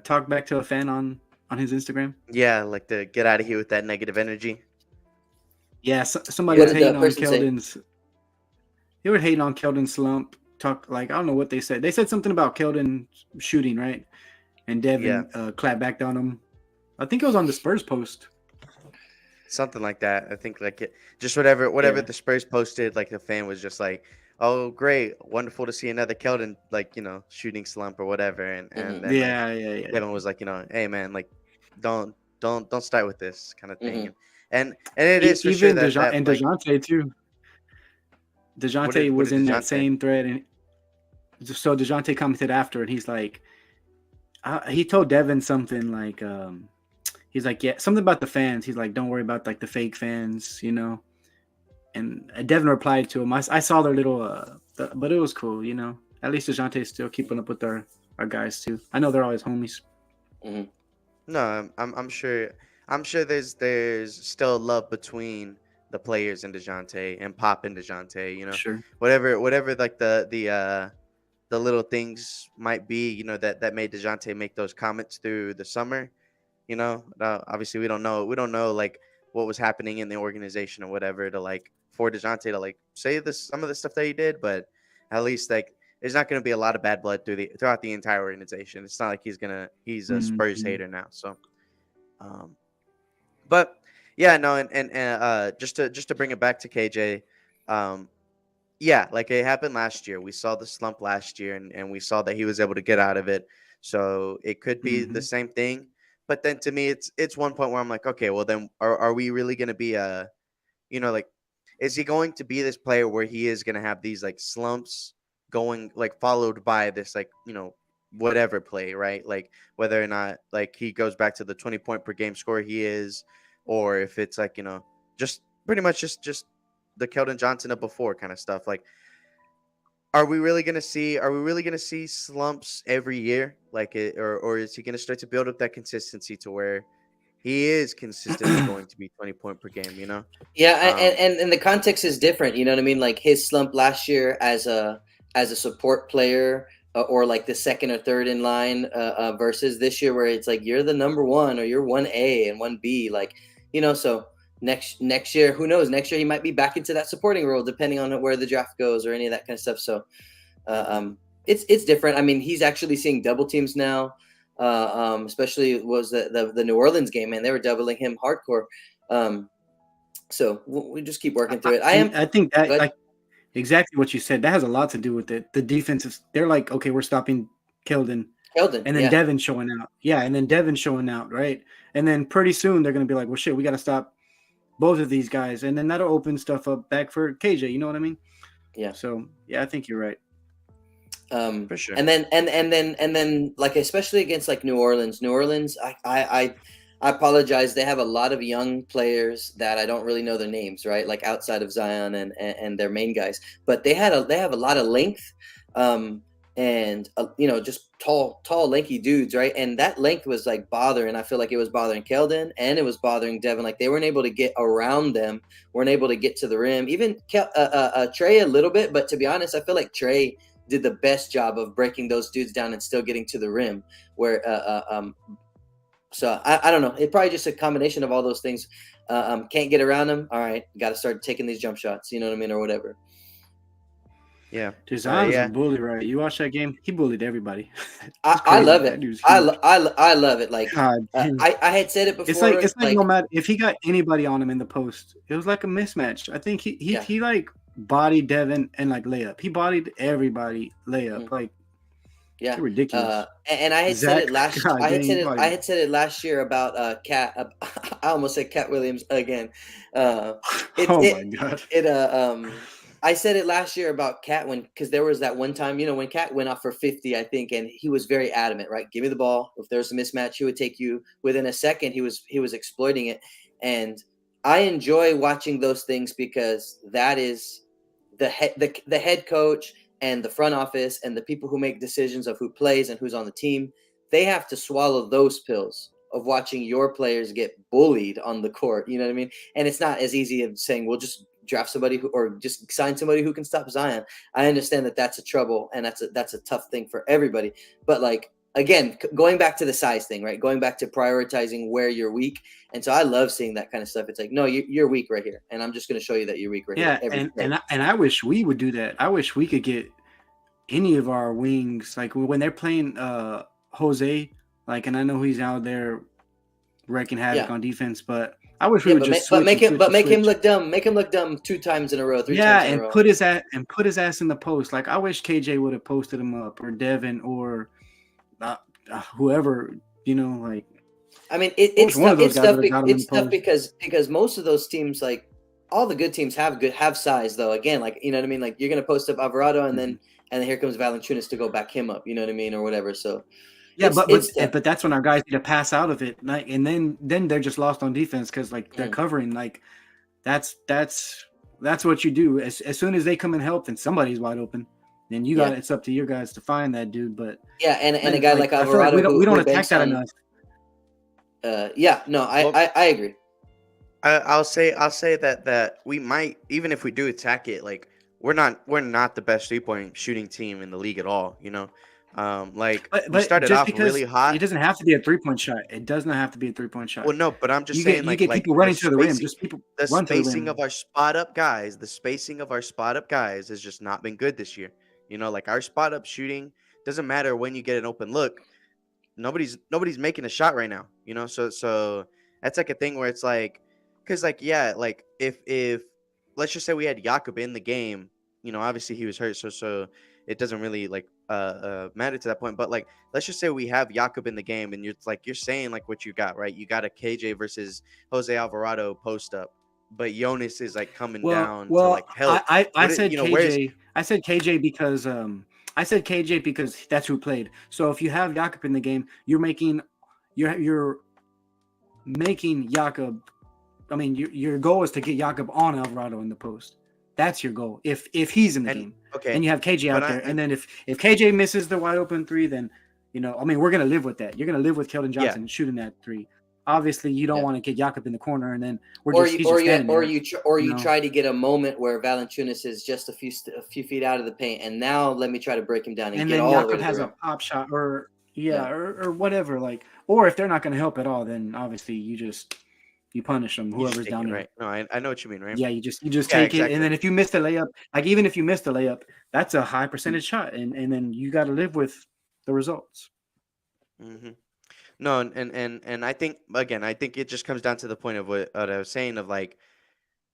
talk back to a fan on his Instagram? Yeah, like to get out of here with that negative energy. Yeah, somebody was hating on Keldon's. They were hating on Keldon's slump. Talk like I don't know what they said. They said something about Keldon shooting, right? And Devin clapped back on him. I think it was on the Spurs post. Something like that. I think just whatever the Spurs posted, like the fan was just like, "Oh, great, wonderful to see another Keldon shooting slump or whatever." And then Devin was like, "Hey man, like don't start with this kind of thing." Mm-hmm. And it is for even sure that and DeJounte too. DeJounte was in that same thread, and so DeJounte commented after, and he's like, he told Devin something like, he's like, yeah, something about the fans. He's like, don't worry about like the fake fans, And Devin replied to him. I saw their little, but it was cool, At least DeJounte's still keeping up with our guys too. I know they're always homies. Mm-hmm. No, I'm sure. I'm sure there's still love between the players and DeJounte and Pop and DeJounte, Sure. Whatever like the little things might be, that made DeJounte make those comments through the summer, obviously we don't know like what was happening in the organization or whatever for DeJounte to like say some of the stuff that he did, but at least like there's not going to be a lot of bad blood throughout the entire organization. It's not like he's a Spurs hater now. So, but yeah, no, and just to bring it back to KJ, yeah, like it happened last year. We saw the slump last year, and we saw that he was able to get out of it. So it could be the same thing. But then to me, it's one point where I'm like, okay, well then, are we really going to be like, is he going to be this player where he is going to have these like slumps going like followed by this like whatever play, right? Like whether or not like he goes back to the 20 point per game score he is, or if it's like just pretty much just the Keldon Johnson of before kind of stuff. Like, are we really gonna see slumps every year? Like it, or is he gonna start to build up that consistency to where he is consistently going to be 20 point per game? Yeah, and the context is different. You know what I mean? Like his slump last year as a support player or like the second or third in line versus this year where it's like you're the number one or you're 1A and 1B, like, so next year, who knows? Next year he might be back into that supporting role depending on where the draft goes or any of that kind of stuff. So it's different. I mean, he's actually seeing double teams now. Especially was the New Orleans game, man. They were doubling him hardcore. So we just keep working through it. I think that like exactly what you said. That has a lot to do with it. The defensive, they're like, okay, we're stopping Keldon, and then Devin showing out. Yeah, and then Devin showing out, right? And then pretty soon they're gonna be like, well, shit, we got to stop both of these guys, and then that'll open stuff up back for KJ. You know what I mean? Yeah. So yeah, I think you're right. For sure. And then like especially against like New Orleans, I apologize. They have a lot of young players that I don't really know their names, right? Like outside of Zion and their main guys, but they have a lot of length, and just tall, lanky dudes, right? And that length was like bothering. I feel like it was bothering Keldon and it was bothering Devin. Like they weren't able to get around them, weren't able to get to the rim. Even Trey a little bit, but to be honest, I feel like Trey did the best job of breaking those dudes down and still getting to the rim. Where so I don't know. It's probably just a combination of all those things. Can't get around them. All right, got to start taking these jump shots. You know what I mean, or whatever. Yeah, Zion's a bully, right? You watch that game? He bullied everybody. I love it. I love it. Like I had said it before. It's like no matter if he got anybody on him in the post, it was like a mismatch. I think he like bodied Devin and like layup. He bodied everybody layup. Like it's ridiculous. And I had said it last. I had said it last year about Cat. I almost said Cat Williams again. My God. I said it last year about Cat because there was that one time, when Cat went off for 50, I think, and he was very adamant, right? Give me the ball. If there's a mismatch, he would take you within a second. He was exploiting it. And I enjoy watching those things because that is the head coach and the front office and the people who make decisions of who plays and who's on the team. They have to swallow those pills of watching your players get bullied on the court. You know what I mean? And it's not as easy as saying, we'll just draft somebody or just sign somebody who can stop Zion. I understand that that's a trouble and that's a tough thing for everybody. But like, again, going back to the size thing, right? Going back to prioritizing where you're weak. And so I love seeing that kind of stuff. It's like, no, you're weak right here. And I'm just going to show you that you're weak right here. Yeah. And I wish we would do that. I wish we could get any of our wings, like when they're playing Jose, like, and I know he's out there wrecking havoc on defense, but I wish we would make him look dumb. Make him look dumb 2 times in a row, 3 times in a row. Put his ass in the post. Like I wish KJ would have posted him up, or Devin, or whoever. Like I mean, it's tough because most of those teams, like all the good teams, have size though. Again, like you know what I mean. Like you're gonna post up Alvarado, and then here comes Valanciunas to go back him up. You know what I mean, or whatever. So. Yeah, but that's when our guys need to pass out of it, like, and then they're just lost on defense because like they're covering. Like that's what you do. As soon as they come and help, then somebody's wide open. Then it's up to your guys to find that dude. But and a guy like Alvarado, we don't attack that enough. I agree. I'll say that we might, even if we do attack it, like we're not the best 3-point shooting team in the league at all. We started off really hot. It doesn't have to be a 3-point shot. It does not have to be a 3-point shot. Well, no, but I'm just saying, you get people running to the rim. Just people the run to the rim. spacing of our spot up guys. The spacing of our spot up guys has just not been good this year. Like our spot up shooting doesn't matter when you get an open look. Nobody's making a shot right now. So that's like a thing where it's like, because like like if let's just say we had Jakob in the game, obviously he was hurt, so it doesn't really like matter to that point. But like, let's just say we have Jakob in the game, and you're saying like what you got, right? You got a KJ versus Jose Alvarado post up, but Jonas is like coming down to like help. I said KJ. I said KJ because that's who played. So if you have Jakob in the game, you're making Jakob. I mean, your goal is to get Jakob on Alvarado in the post. That's your goal. If he's in the game, okay, and you have KJ out there, and then if KJ misses the wide open 3, then we're gonna live with that. You're gonna live with Keldon Johnson shooting that 3. obviously you don't Yeah. want to get Jakob in the corner, and then he's or just standing there. you try to get a moment where Valanciunas is just a few feet out of the paint, and now let me try to break him down and get then all the way Jakob to has the a rim. pop shot, or Yeah. or whatever. Like, or if they're not going to help at all, then obviously you punish them, You just whoever's take down it, there. right? No, I know what you mean, right? Yeah, you just Yeah, take it, exactly. and then if you miss the layup, like even if you miss the layup, that's a high percentage shot, and then you got to live with the results. Mm-hmm. No, and I think again, I think it just comes down to the point of what I was saying of like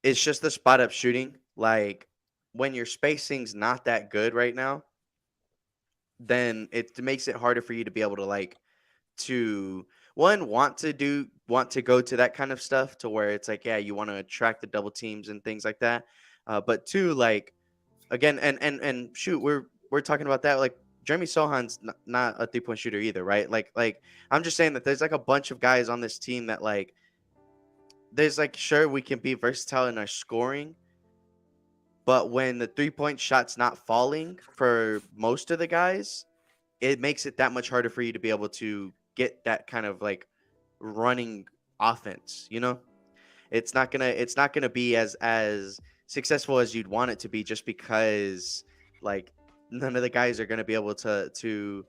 it's just the spot up shooting. Like when your spacing's not that good right now, then it makes it harder for you to be able to like to want to go to that kind of stuff to where it's like yeah you want to attract the double teams and things like that, but two like again and shoot we're talking about that like Jeremy Sohan's not a 3-point shooter either, right? Like I'm just saying that there's like a bunch of guys on this team that like there's like sure we can be versatile in our scoring, but when the 3-point shot's not falling for most of the guys, it makes it that much harder for you to be able to get that kind of like running offense, you know? It's not gonna be as successful as you'd want it to be just because like none of the guys are gonna be able to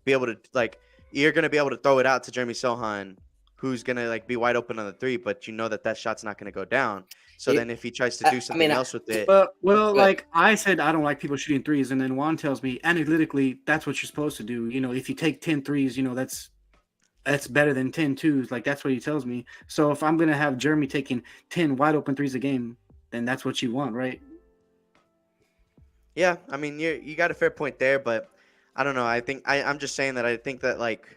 be able to like you're gonna be able to throw it out to Jeremy Sohan, who's gonna like be wide open on the three, but you know that shot's not gonna go down. So then if he tries to do something else with it, Well, But like I said, I don't like people shooting threes, and then Juan tells me analytically that's what you're supposed to do. You know, if you take 10 threes, you know that's better than 10 twos. Like that's what he tells me. So if I'm gonna have Jeremy taking 10 wide open threes a game, then that's what you want, right? yeah, I mean you got a fair point there, but I don't know. I think I'm just saying that I think that like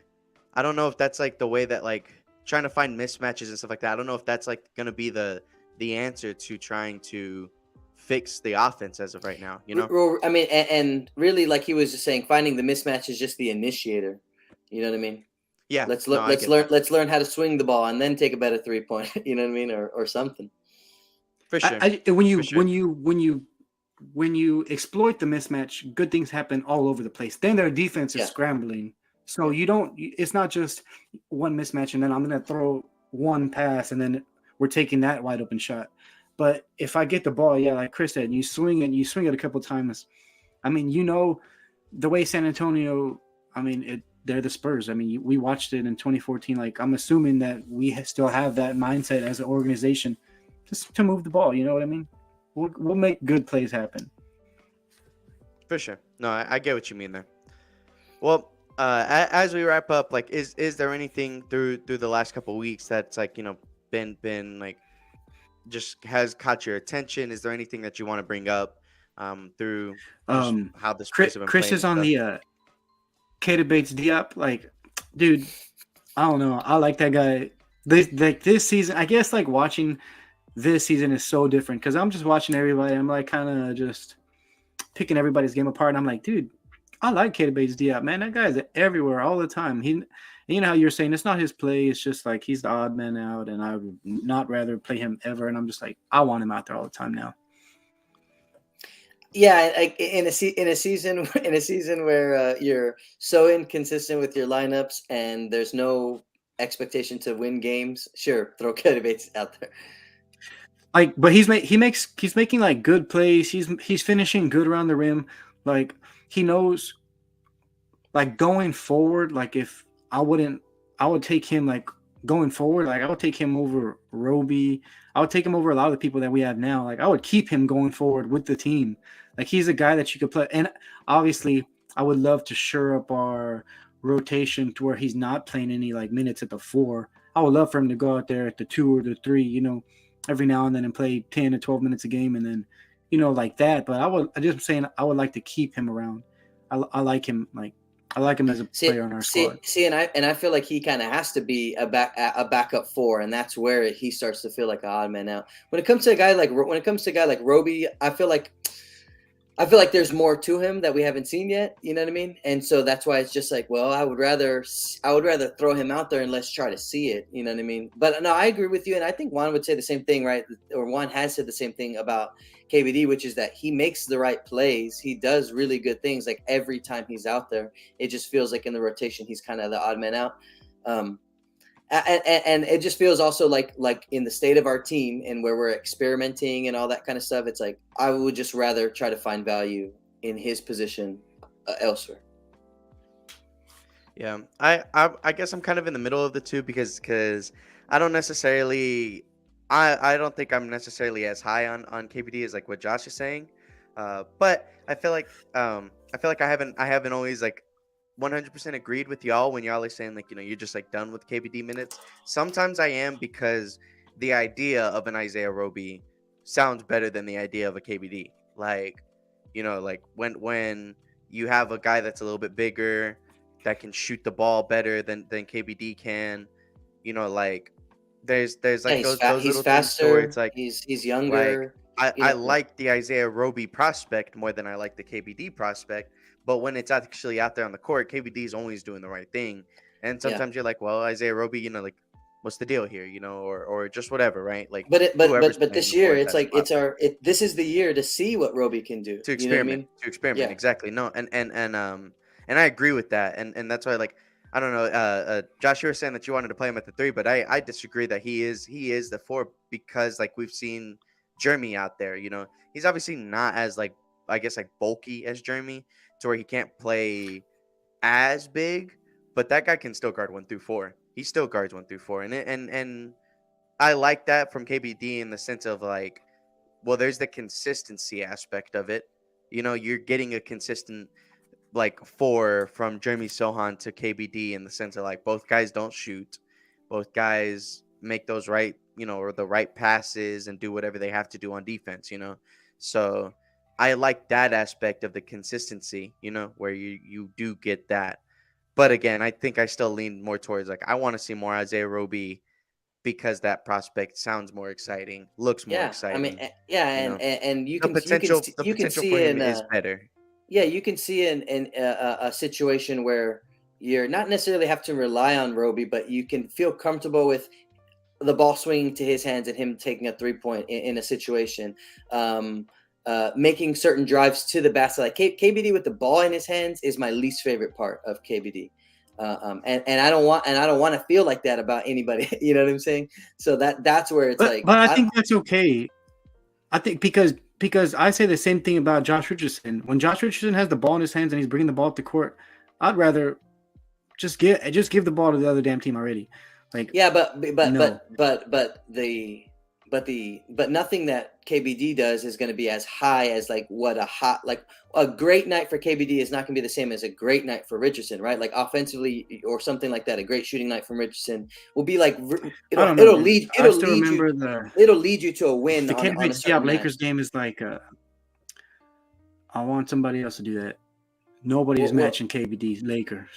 I don't know if that's like the way that like trying to find mismatches and stuff like that. I don't know if that's like gonna be the answer to trying to fix the offense as of right now, you know? I mean, and really, like he was just saying, finding the mismatch is just the initiator. You know what I mean? Yeah, no, I get that. Let's learn how to swing the ball and then take a better 3-point. You know what I mean, or something. For sure. When you For sure. when you exploit the mismatch, good things happen all over the place. Then their defense is Yeah. scrambling. So you don't. It's not just one mismatch, and then I'm gonna throw one pass, and then we're taking that wide open shot. But if I get the ball, yeah, like Chris said, you swing it a couple times. I mean, you know, the way San Antonio. I mean, they're the Spurs. I mean, we watched it in 2014. Like, I'm assuming that we still have that mindset as an organization, just to move the ball. You know what I mean? We'll make good plays happen. For sure. No, I get what you mean there. Well, as we wrap up, like, is there anything through the last couple of weeks that's like been like just has caught your attention? Is there anything that you want to bring up through just how the Spurs have been Chris playing? is on the Kata Bates Diop. Like, dude, I don't know. I like that guy. This season, I guess like watching this season is so different because I'm just watching everybody. I'm like kind of just picking everybody's game apart. And I'm like, dude, I like Kata Bates Diop, man. That guy's everywhere all the time. You know how you're saying it's not his play. It's just like he's the odd man out, and I would not rather play him ever. And I'm just like, I want him out there all the time now. Yeah, like in a season where you're so inconsistent with your lineups and there's no expectation to win games, sure, throw Kata Bates out there. Like, but he's making like good plays. He's finishing good around the rim. Like he knows. Like going forward, like if I would take him like going forward. Like I would take him over Roby. I would take him over a lot of the people that we have now. Like I would keep him going forward with the team. Like he's a guy that you could play. And obviously, I would love to shore up our rotation to where he's not playing any like minutes at the 4. I would love for him to go out there at the 2 or the 3, you know, every now and then and play 10 to 12 minutes a game and then, you know, like that. But I just saying I would like to keep him around. I like him as a player on our squad. And I feel like he kind of has to be a backup 4, and that's where he starts to feel like an odd man out. When it comes to a guy like Roby, I feel like there's more to him that we haven't seen yet. You know what I mean? And so that's why it's just like, well, I would rather throw him out there and let's try to see it. You know what I mean? But no, I agree with you, and I think Juan would say the same thing, right? Or Juan has said the same thing about KBD, which is that he makes the right plays. He does really good things. Like every time he's out there, it just feels like in the rotation he's kind of the odd man out. and it just feels also like in the state of our team and where we're experimenting and all that kind of stuff, it's like I would just rather try to find value in his position elsewhere. Yeah, I guess I'm kind of in the middle of the two because I don't necessarily I don't think I'm necessarily as high on KBD as like what Josh is saying, but I feel like I haven't always like 100% agreed with y'all when y'all are saying like you're just like done with KBD minutes. Sometimes I am because the idea of an Isaiah Roby sounds better than the idea of a KBD. Like like when you have a guy that's a little bit bigger that can shoot the ball better than KBD can. Like there's like those He's little things to where faster. it's like He's like younger. I like the Isaiah Roby prospect more than I like the KBD prospect. But when it's actually out there on the court, KBD is always doing the right thing. And Yeah. sometimes you're like, well, Isaiah Roby, like what's the deal here, or just whatever, right? Like, But whoever's this playing year, for it's that like spot. this is the year to see what Roby can do. To You know what I experiment, mean? Yeah. exactly. No, and I agree with that, and that's why, like, I don't know, Josh, you were saying that you wanted to play him at the 3, but I disagree that he is the 4 because like we've seen Jeremy out there. He's obviously not as like, I guess, like bulky as Jeremy to where he can't play as big, but that guy can still guard 1 through 4. He still guards 1 through 4, and I like that from KBD in the sense of like, well, there's the consistency aspect of it. You're getting a consistent like 4 from Jeremy Sohan to KBD in the sense of like both guys don't shoot, both guys make those right, or the right passes and do whatever they have to do on defense. So I like that aspect of the consistency, where you do get that. But again, I think I still lean more towards like I want to see more Isaiah Roby because that prospect sounds more exciting, looks more Yeah. I mean, exciting. yeah, You know, and the potential for see him in is better. yeah, you can see in a situation where you're not necessarily have to rely on Roby, but you can feel comfortable with the ball swinging to his hands and him taking a 3-point in a situation, making certain drives to the basket. Like KBD with the ball in his hands is my least favorite part of KBD, and I don't want to feel like that about anybody. You know what I'm saying? So that's where it's like. But I think that's okay. I think because I say the same thing about Josh Richardson. When Josh Richardson has the ball in his hands and he's bringing the ball up the court, I'd rather just give the ball to the other damn team already. Like, Yeah, but no. nothing that KBD does is going to be as high as like what a great night for KBD is not going to be the same as a great night for Richardson, right? Like offensively or something like that, a great shooting night from Richardson will be like I don't know, it'll man. lead I it'll still lead remember you it'll lead you to a win the on a Kid certain night. Lakers game is like I want somebody else to do that. Nobody is Well, matching KBD's Lakers.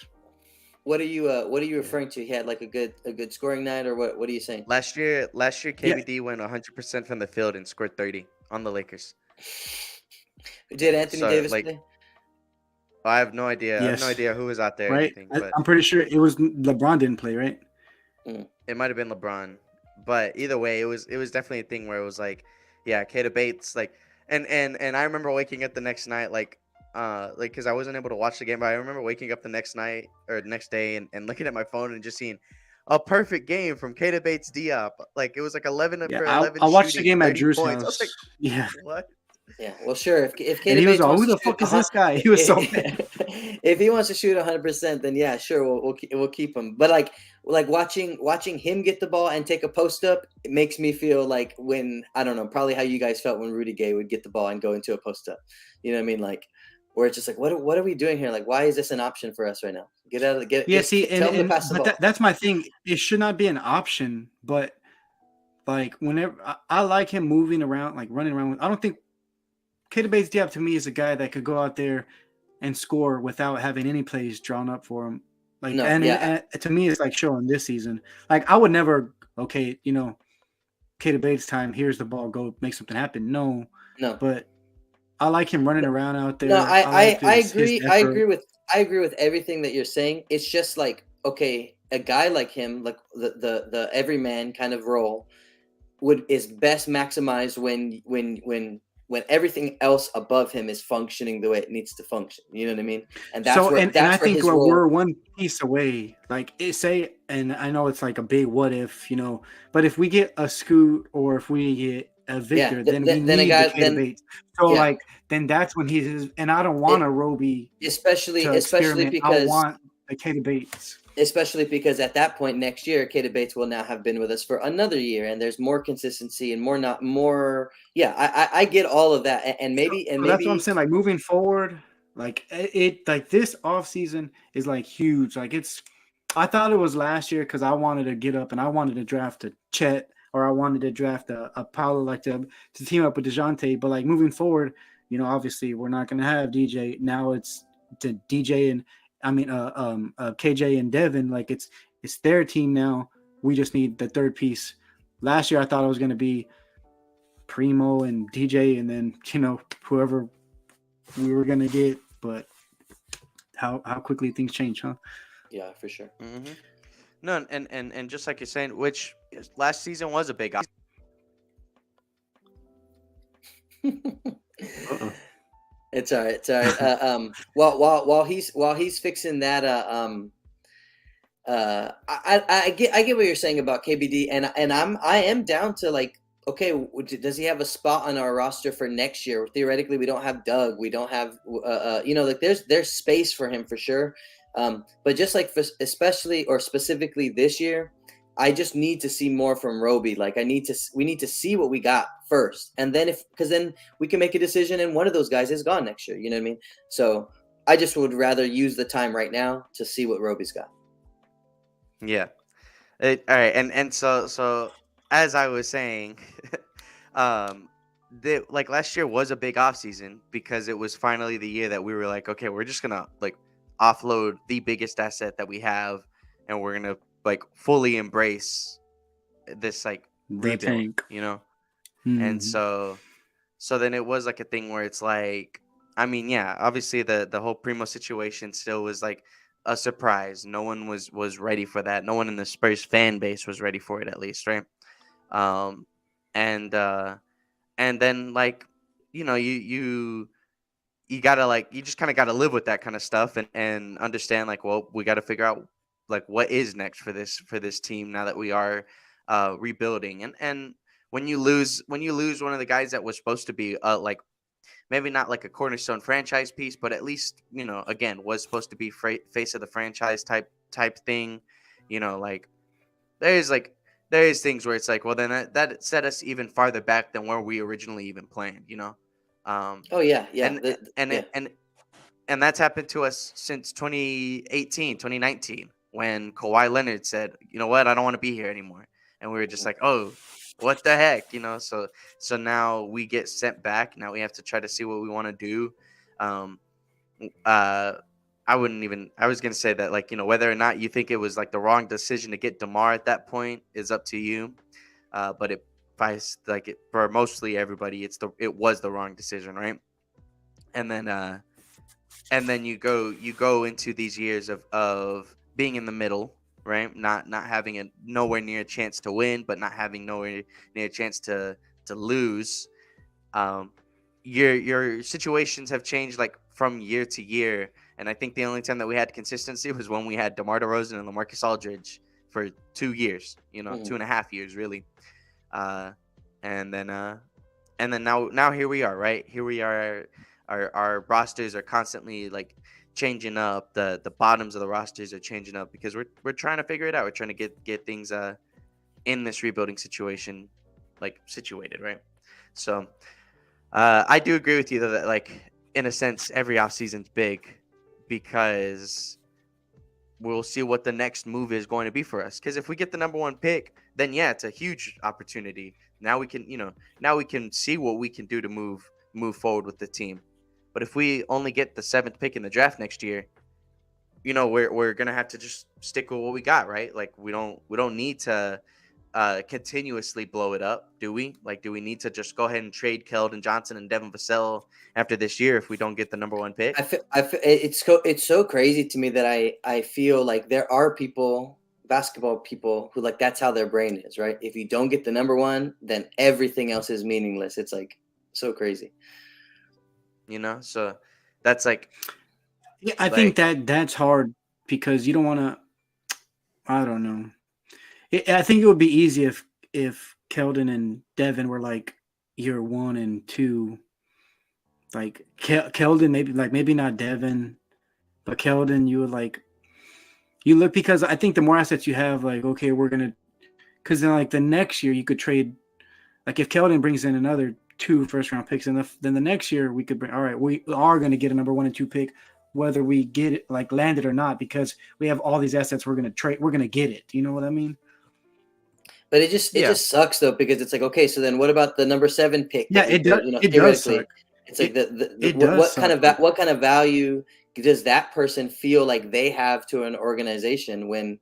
what are you referring to? He had like a good scoring night, or what are you saying? Last year KBD went 100% from the field and scored 30 on the Lakers. Did Anthony So, Davis like, play? I have no idea. I have Yes. no idea who was out there or Right? anything, but I'm pretty sure it was LeBron didn't play, right? it might have been LeBron. But either way, it was definitely a thing where it was like, yeah, Kata Bates, like, and I remember waking up the next night, like because I wasn't able to watch the game, but I remember waking up the next night or next day and looking at my phone and just seeing a perfect game from Kata Bates Diop. Like it was like 11 Yeah, for 11 I watched the shooting, game at 30 Drew's points. I house. was like, Yeah. what? Yeah, well, sure. If And Kata he was Bates like, wants who to the fuck shoot is this guy? He was so mad. if he wants to shoot 100%, then yeah, sure, we'll keep him. But like watching him get the ball and take a post up, it makes me feel like when I don't know, probably how you guys felt when Rudy Gay would get the ball and go into a post up. You know what I mean? Like where it's just like, what are we doing here? Like, why is this an option for us right now? Get out of the get. Yeah, Get, see, tell him to pass the ball. that's my thing. It should not be an option, but like whenever I like him moving around, like running around. I don't think Kata Bates Diop to me is a guy that could go out there and score without having any plays drawn up for him. Like, No, and to me, it's like showing this season. Like, I would never, okay, Kata Bates time. Here's the ball. Go make something happen. No, but I like him running around out there. No, like I his agree. effort. I agree with everything that you're saying. It's just like, okay, a guy like him, like the everyman kind of role, is best maximized when when everything else above him is functioning the way it needs to function. You know what I mean? And that's So where and that's I where think his role. we're one piece away. Like and I know it's like a big what if, but if we get a Scoot or if we get a Victor, then we then a need guy the Kata Bates. So yeah, then that's when and I don't want a Roby especially to experiment. I because want the Kata Bates. especially because at that point next year, Kata Bates will now have been with us for another year, and there's more consistency and more. Yeah, I get all of that, and maybe So that's what I'm saying. Like moving forward, like like this off season is like huge. Like I thought it was last year because I wanted to get up and I wanted to draft a Chet or I wanted to draft a Paolo like to team up with DeJounte. But like moving forward, obviously we're not going to have DJ. Now it's to DJ and KJ and Devin. Like it's their team now. We just need the third piece. Last year I thought it was going to be Primo and DJ, and then whoever we were gonna get, but how quickly things change, huh? Yeah, for sure. Mm-hmm. No, and just like you're saying, which last season was a big. It's all right. It's all right. While he's fixing that, I get what you're saying about KBD, and I am down to like, okay, does he have a spot on our roster for next year? Theoretically, we don't have Doug, we don't have like there's space for him for sure, but just like especially or specifically this year, I just need to see more from Roby. Like we need to see what we got first, and then because then we can make a decision, and one of those guys is gone next year. You know what I mean? So I just would rather use the time right now to see what Roby's got. Yeah. All right, and so as I was saying, like last year was a big offseason because it was finally the year that we were like, okay, we're just gonna like offload the biggest asset that we have, and we're gonna like fully embrace this like rebuild, tank. And so then it was like a thing where it's like, I mean, yeah, obviously the whole Primo situation still was like a surprise. No one was ready for that. No one in the Spurs fan base was ready for it, at least, right? And then like, you gotta like, you just kind of gotta live with that kind of stuff and understand like, well, we got to figure out like what is next for this team now that we are rebuilding. And when you lose one of the guys that was supposed to be like maybe not like a cornerstone franchise piece, but at least, again, was supposed to be face of the franchise type thing, like there's things where it's like, well, then that set us even farther back than where we originally even planned, Oh yeah. and that's happened to us since 2018, 2019, when Kawhi Leonard said, you know what, I don't want to be here anymore. And we were just like, oh, what the heck, so now we get sent back. Now we have to try to see what we want to do. I was going to say that, like, whether or not you think it was like the wrong decision to get DeMar at that point is up to you. But for mostly everybody, it was the wrong decision. Right. And then you go into these years of being in the middle, right? Not having a nowhere near a chance to win, but not having nowhere near a chance to lose. Your situations have changed like from year to year, and I think the only time that we had consistency was when we had DeMar DeRozan and LaMarcus Aldridge for 2 years, 2.5 years really, and then now here we are, right? Here we are. Our rosters are constantly like changing up. The bottoms of the rosters are changing up because we're trying to figure it out. We're trying to get things in this rebuilding situation like situated, right? So I do agree with you though that like in a sense every offseason's big because we'll see what the next move is going to be for us. Because if we get the number one pick, then yeah, it's a huge opportunity. Now we can see what we can do to move forward with the team. But if we only get the 7th pick in the draft next year, we're gonna have to just stick with what we got, right? Like we don't need to continuously blow it up, do we? Like, do we need to just go ahead and trade Keldon Johnson and Devin Vassell after this year if we don't get the number one pick? I feel it's so crazy to me that I feel like there are basketball people who like that's how their brain is, right? If you don't get the number one, then everything else is meaningless. It's like So crazy. So that's like, Yeah, I think that's hard because you don't want to. I don't know. I think it would be easy if Keldon and Devin were like year 1 and 2. Like Keldon, maybe not Devin, but Keldon, you would like you look because I think the more assets you have, like okay, we're gonna because then like the next year you could trade like if Keldon brings in another 2 first-round picks, and then the next year we could bring all right, we are going to get a number 1 and 2 pick, whether we get it like landed or not, because we have all these assets. We're going to trade. We're going to get it. You know what I mean? But it just sucks though, because it's like, okay, so then what about the number 7 pick? Yeah, it does. It does suck. It's like what kind of value does that person feel like they have to an organization when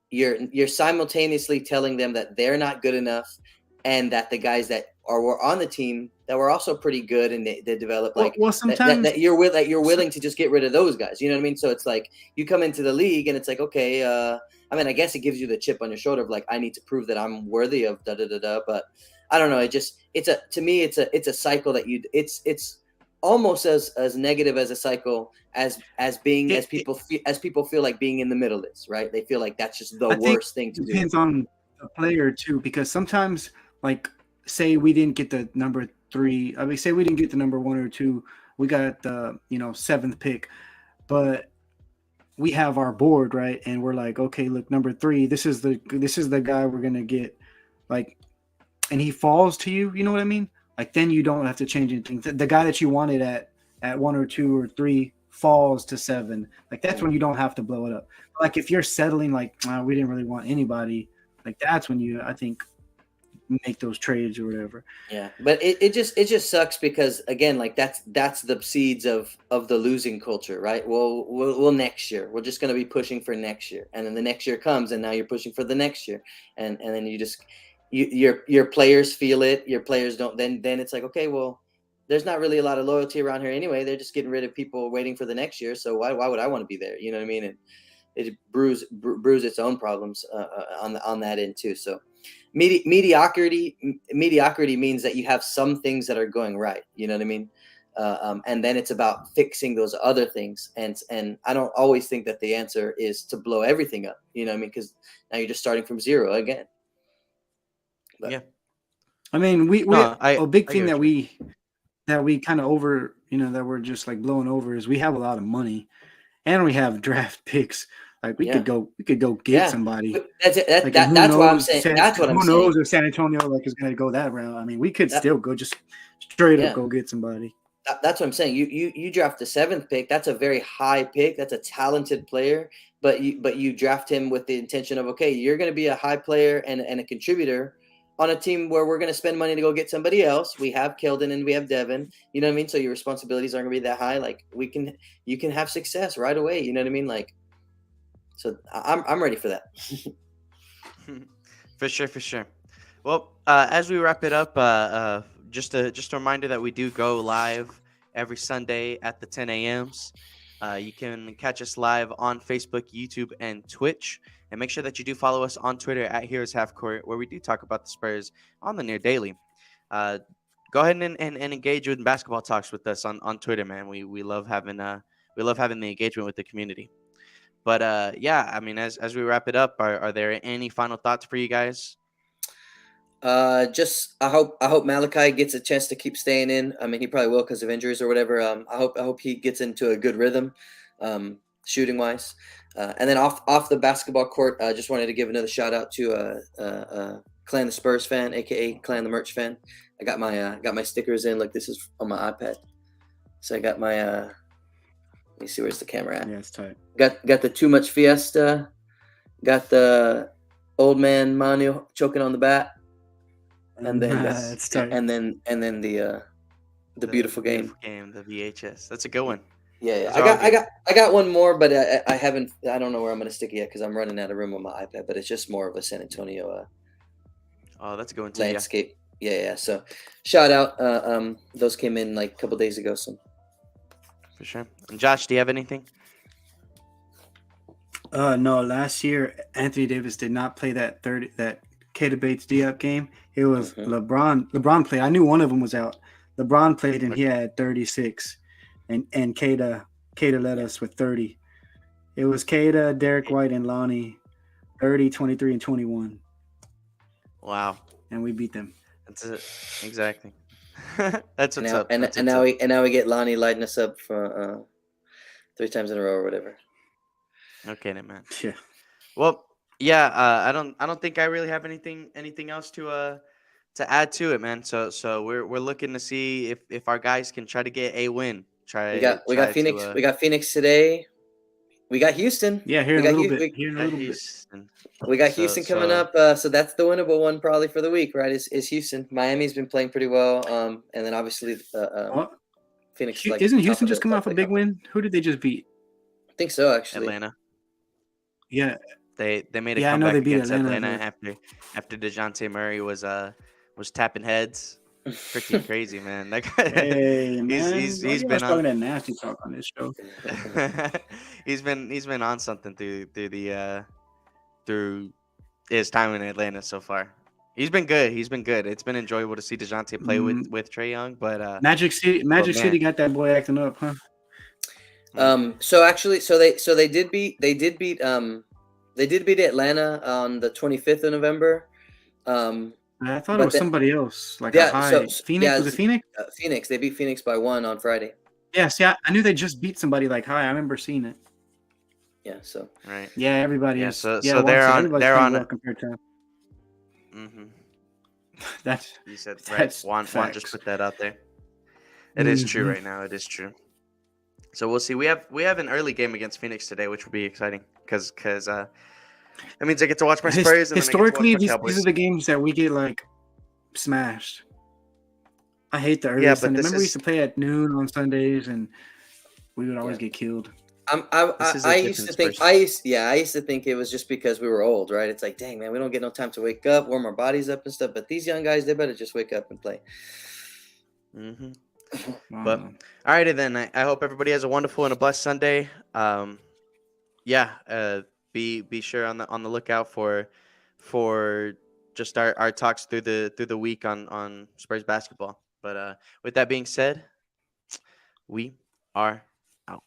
you're simultaneously telling them that they're not good enough, and that the guys that were on the team that were also pretty good and they developed sometimes that you're willing to just get rid of those guys. You know what I mean? So it's like you come into the league and it's like, okay, I mean, I guess it gives you the chip on your shoulder of like, I need to prove that I'm worthy of da da da da. But I don't know. To me, it's a cycle that it's almost as negative as a cycle as people feel like being in the middle is, right? They feel like that's just the worst thing to do. Depends on the player too, because sometimes like say we didn't get the number 3. I mean, say we didn't get the number 1 or 2. We got the 7th pick, but we have our board, right? And we're like, okay, look, number 3, this is the guy we're gonna get, like, and he falls to you. You know what I mean? Like then you don't have to change anything. The guy that you wanted at 1 or 2 or 3 falls to 7. Like that's when you don't have to blow it up. Like if you're settling, like we didn't really want anybody, like that's when you, I think, make those trades or whatever. Yeah, but it just sucks because again, like that's the seeds of the losing culture, right? We'll next year we're just going to be pushing for next year, and then the next year comes, and now you're pushing for the next year, and then your players feel it, your players don't. Then it's like, okay, well, there's not really a lot of loyalty around here anyway. They're just getting rid of people waiting for the next year. So why would I want to be there? You know what I mean? And it brews its own problems on that end too. So. Mediocrity means that you have some things that are going right. You know what I mean? And then it's about fixing those other things. And I don't always think that the answer is to blow everything up. You know what I mean? Because now you're just starting from zero again. But, yeah. I mean, a big thing that we kind of over, that we're just like blowing over is we have a lot of money, and we have draft picks. Like we could go get somebody. That's what I'm saying. That's what I'm saying. Who knows if San Antonio is going to go that route? I mean, we could still go just straight up go get somebody. That's what I'm saying. You draft the 7th pick. That's a very high pick. That's a talented player. But you draft him with the intention of, okay, you're going to be a high player and a contributor on a team where we're going to spend money to go get somebody else. We have Keldon and we have Devin. You know what I mean? So your responsibilities aren't going to be that high. Like you can have success right away. You know what I mean? Like. So I'm ready for that. For sure. Well, as we wrap it up, just a reminder that we do go live every Sunday at the 10 a.m.s. You can catch us live on Facebook, YouTube, and Twitch. And make sure that you do follow us on Twitter at Heroes Half Court, where we do talk about the Spurs on the near daily. Go ahead and engage with basketball talks with us on Twitter, man. We love having the engagement with the community. But I mean, as we wrap it up, are there any final thoughts for you guys? Just I hope Malachi gets a chance to keep staying in. I mean, he probably will because of injuries or whatever. I hope he gets into a good rhythm, shooting wise. And then off the basketball court, I just wanted to give another shout out to Clan the Spurs fan, aka Clan the Merch fan. I got my stickers in. Like, this is on my iPad, so I got my. Let me see, where's the camera at? Yeah, it's tight. Got the Too Much Fiesta. Got the Old Man Manu choking on the bat. And then it's tight. and then the beautiful game. The VHS. That's a good one. Yeah. I got one more, but I haven't. I don't know where I'm gonna stick it yet because I'm running out of room on my iPad. But it's just more of a San Antonio. That's a good one too. Landscape. Yeah. So shout out. Those came in like a couple days ago. So. For sure. And Josh, do you have anything? No. Last year, Anthony Davis did not play that Kata Bates D-up game. It was LeBron played. I knew one of them was out. LeBron played and he had 36, and Kata led us with 30. It was Kata, Derek White, and Lonnie, 30, 23, and 21, Wow. and we beat them. That's it. Exactly. That's what's now, up. And, That's and what's now up. we get Lonnie lighting us up for 3 times in a row or whatever. Okay, then, man. Yeah. Well, yeah. I don't think I really have anything else to add to it, man. So we're looking to see if our guys can try to get a win. We got Phoenix. To, We got Phoenix today. We got Houston. Yeah, here we in a got little Hu- bit. Here in a little bit. Houston. We got So- Houston coming so- up. So that's the winnable one probably for the week, right? Is Houston. Miami's been playing pretty well. And then obviously Well, Phoenix. isn't top Houston of just the- coming top off a of the big conference. win? Who did they just beat? I think so, actually. Atlanta. Yeah, They made a Yeah, I know comeback they beat against Atlanta, Atlanta after DeJounte Murray was tapping heads. Freaking crazy, man. That guy, hey man, he's why you been always talking on that nasty talk on this show? he's been on something through his time in Atlanta so far. He's been good. It's been enjoyable to see DeJounte play with Trae Young, but Magic City man. got that boy acting up, huh? So actually, they did beat Atlanta on the 25th of November. I thought But it was then- somebody else, like Yeah, a high so- Phoenix. yeah, Was it Phoenix? Phoenix. They beat Phoenix by 1 on Friday. Yeah, see, I knew they just beat somebody like high. I remember seeing it. Yeah, so Right. Yeah, everybody Yeah, is. so yeah, they're on- everybody's they're playing on well it. compared to Mm-hmm. that's You said right. That's Juan just facts. put that out there. It is true Mhm. right now. It is true. So we'll see. We have an early game against Phoenix today, which will be exciting because that means I get to watch my Spurs and historically. then I get to watch my These Cowboys. are the games that we get like smashed. I hate the early Yeah, but Sunday. this Remember we is- used to play at noon on Sundays, and we would always Yeah. get killed. This is a I used to different think Spurs. I used to think it was just because we were old, right? It's like, dang man, we don't get no time to wake up, warm our bodies up and stuff. But these young guys, they better just wake up and play. Mm-hmm. I But- don't know. All righty then. I hope everybody has a wonderful and a blessed Sunday. Be sure on the lookout for just our talks through the week on Spurs basketball. But with that being said, we are out.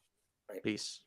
Right. Peace.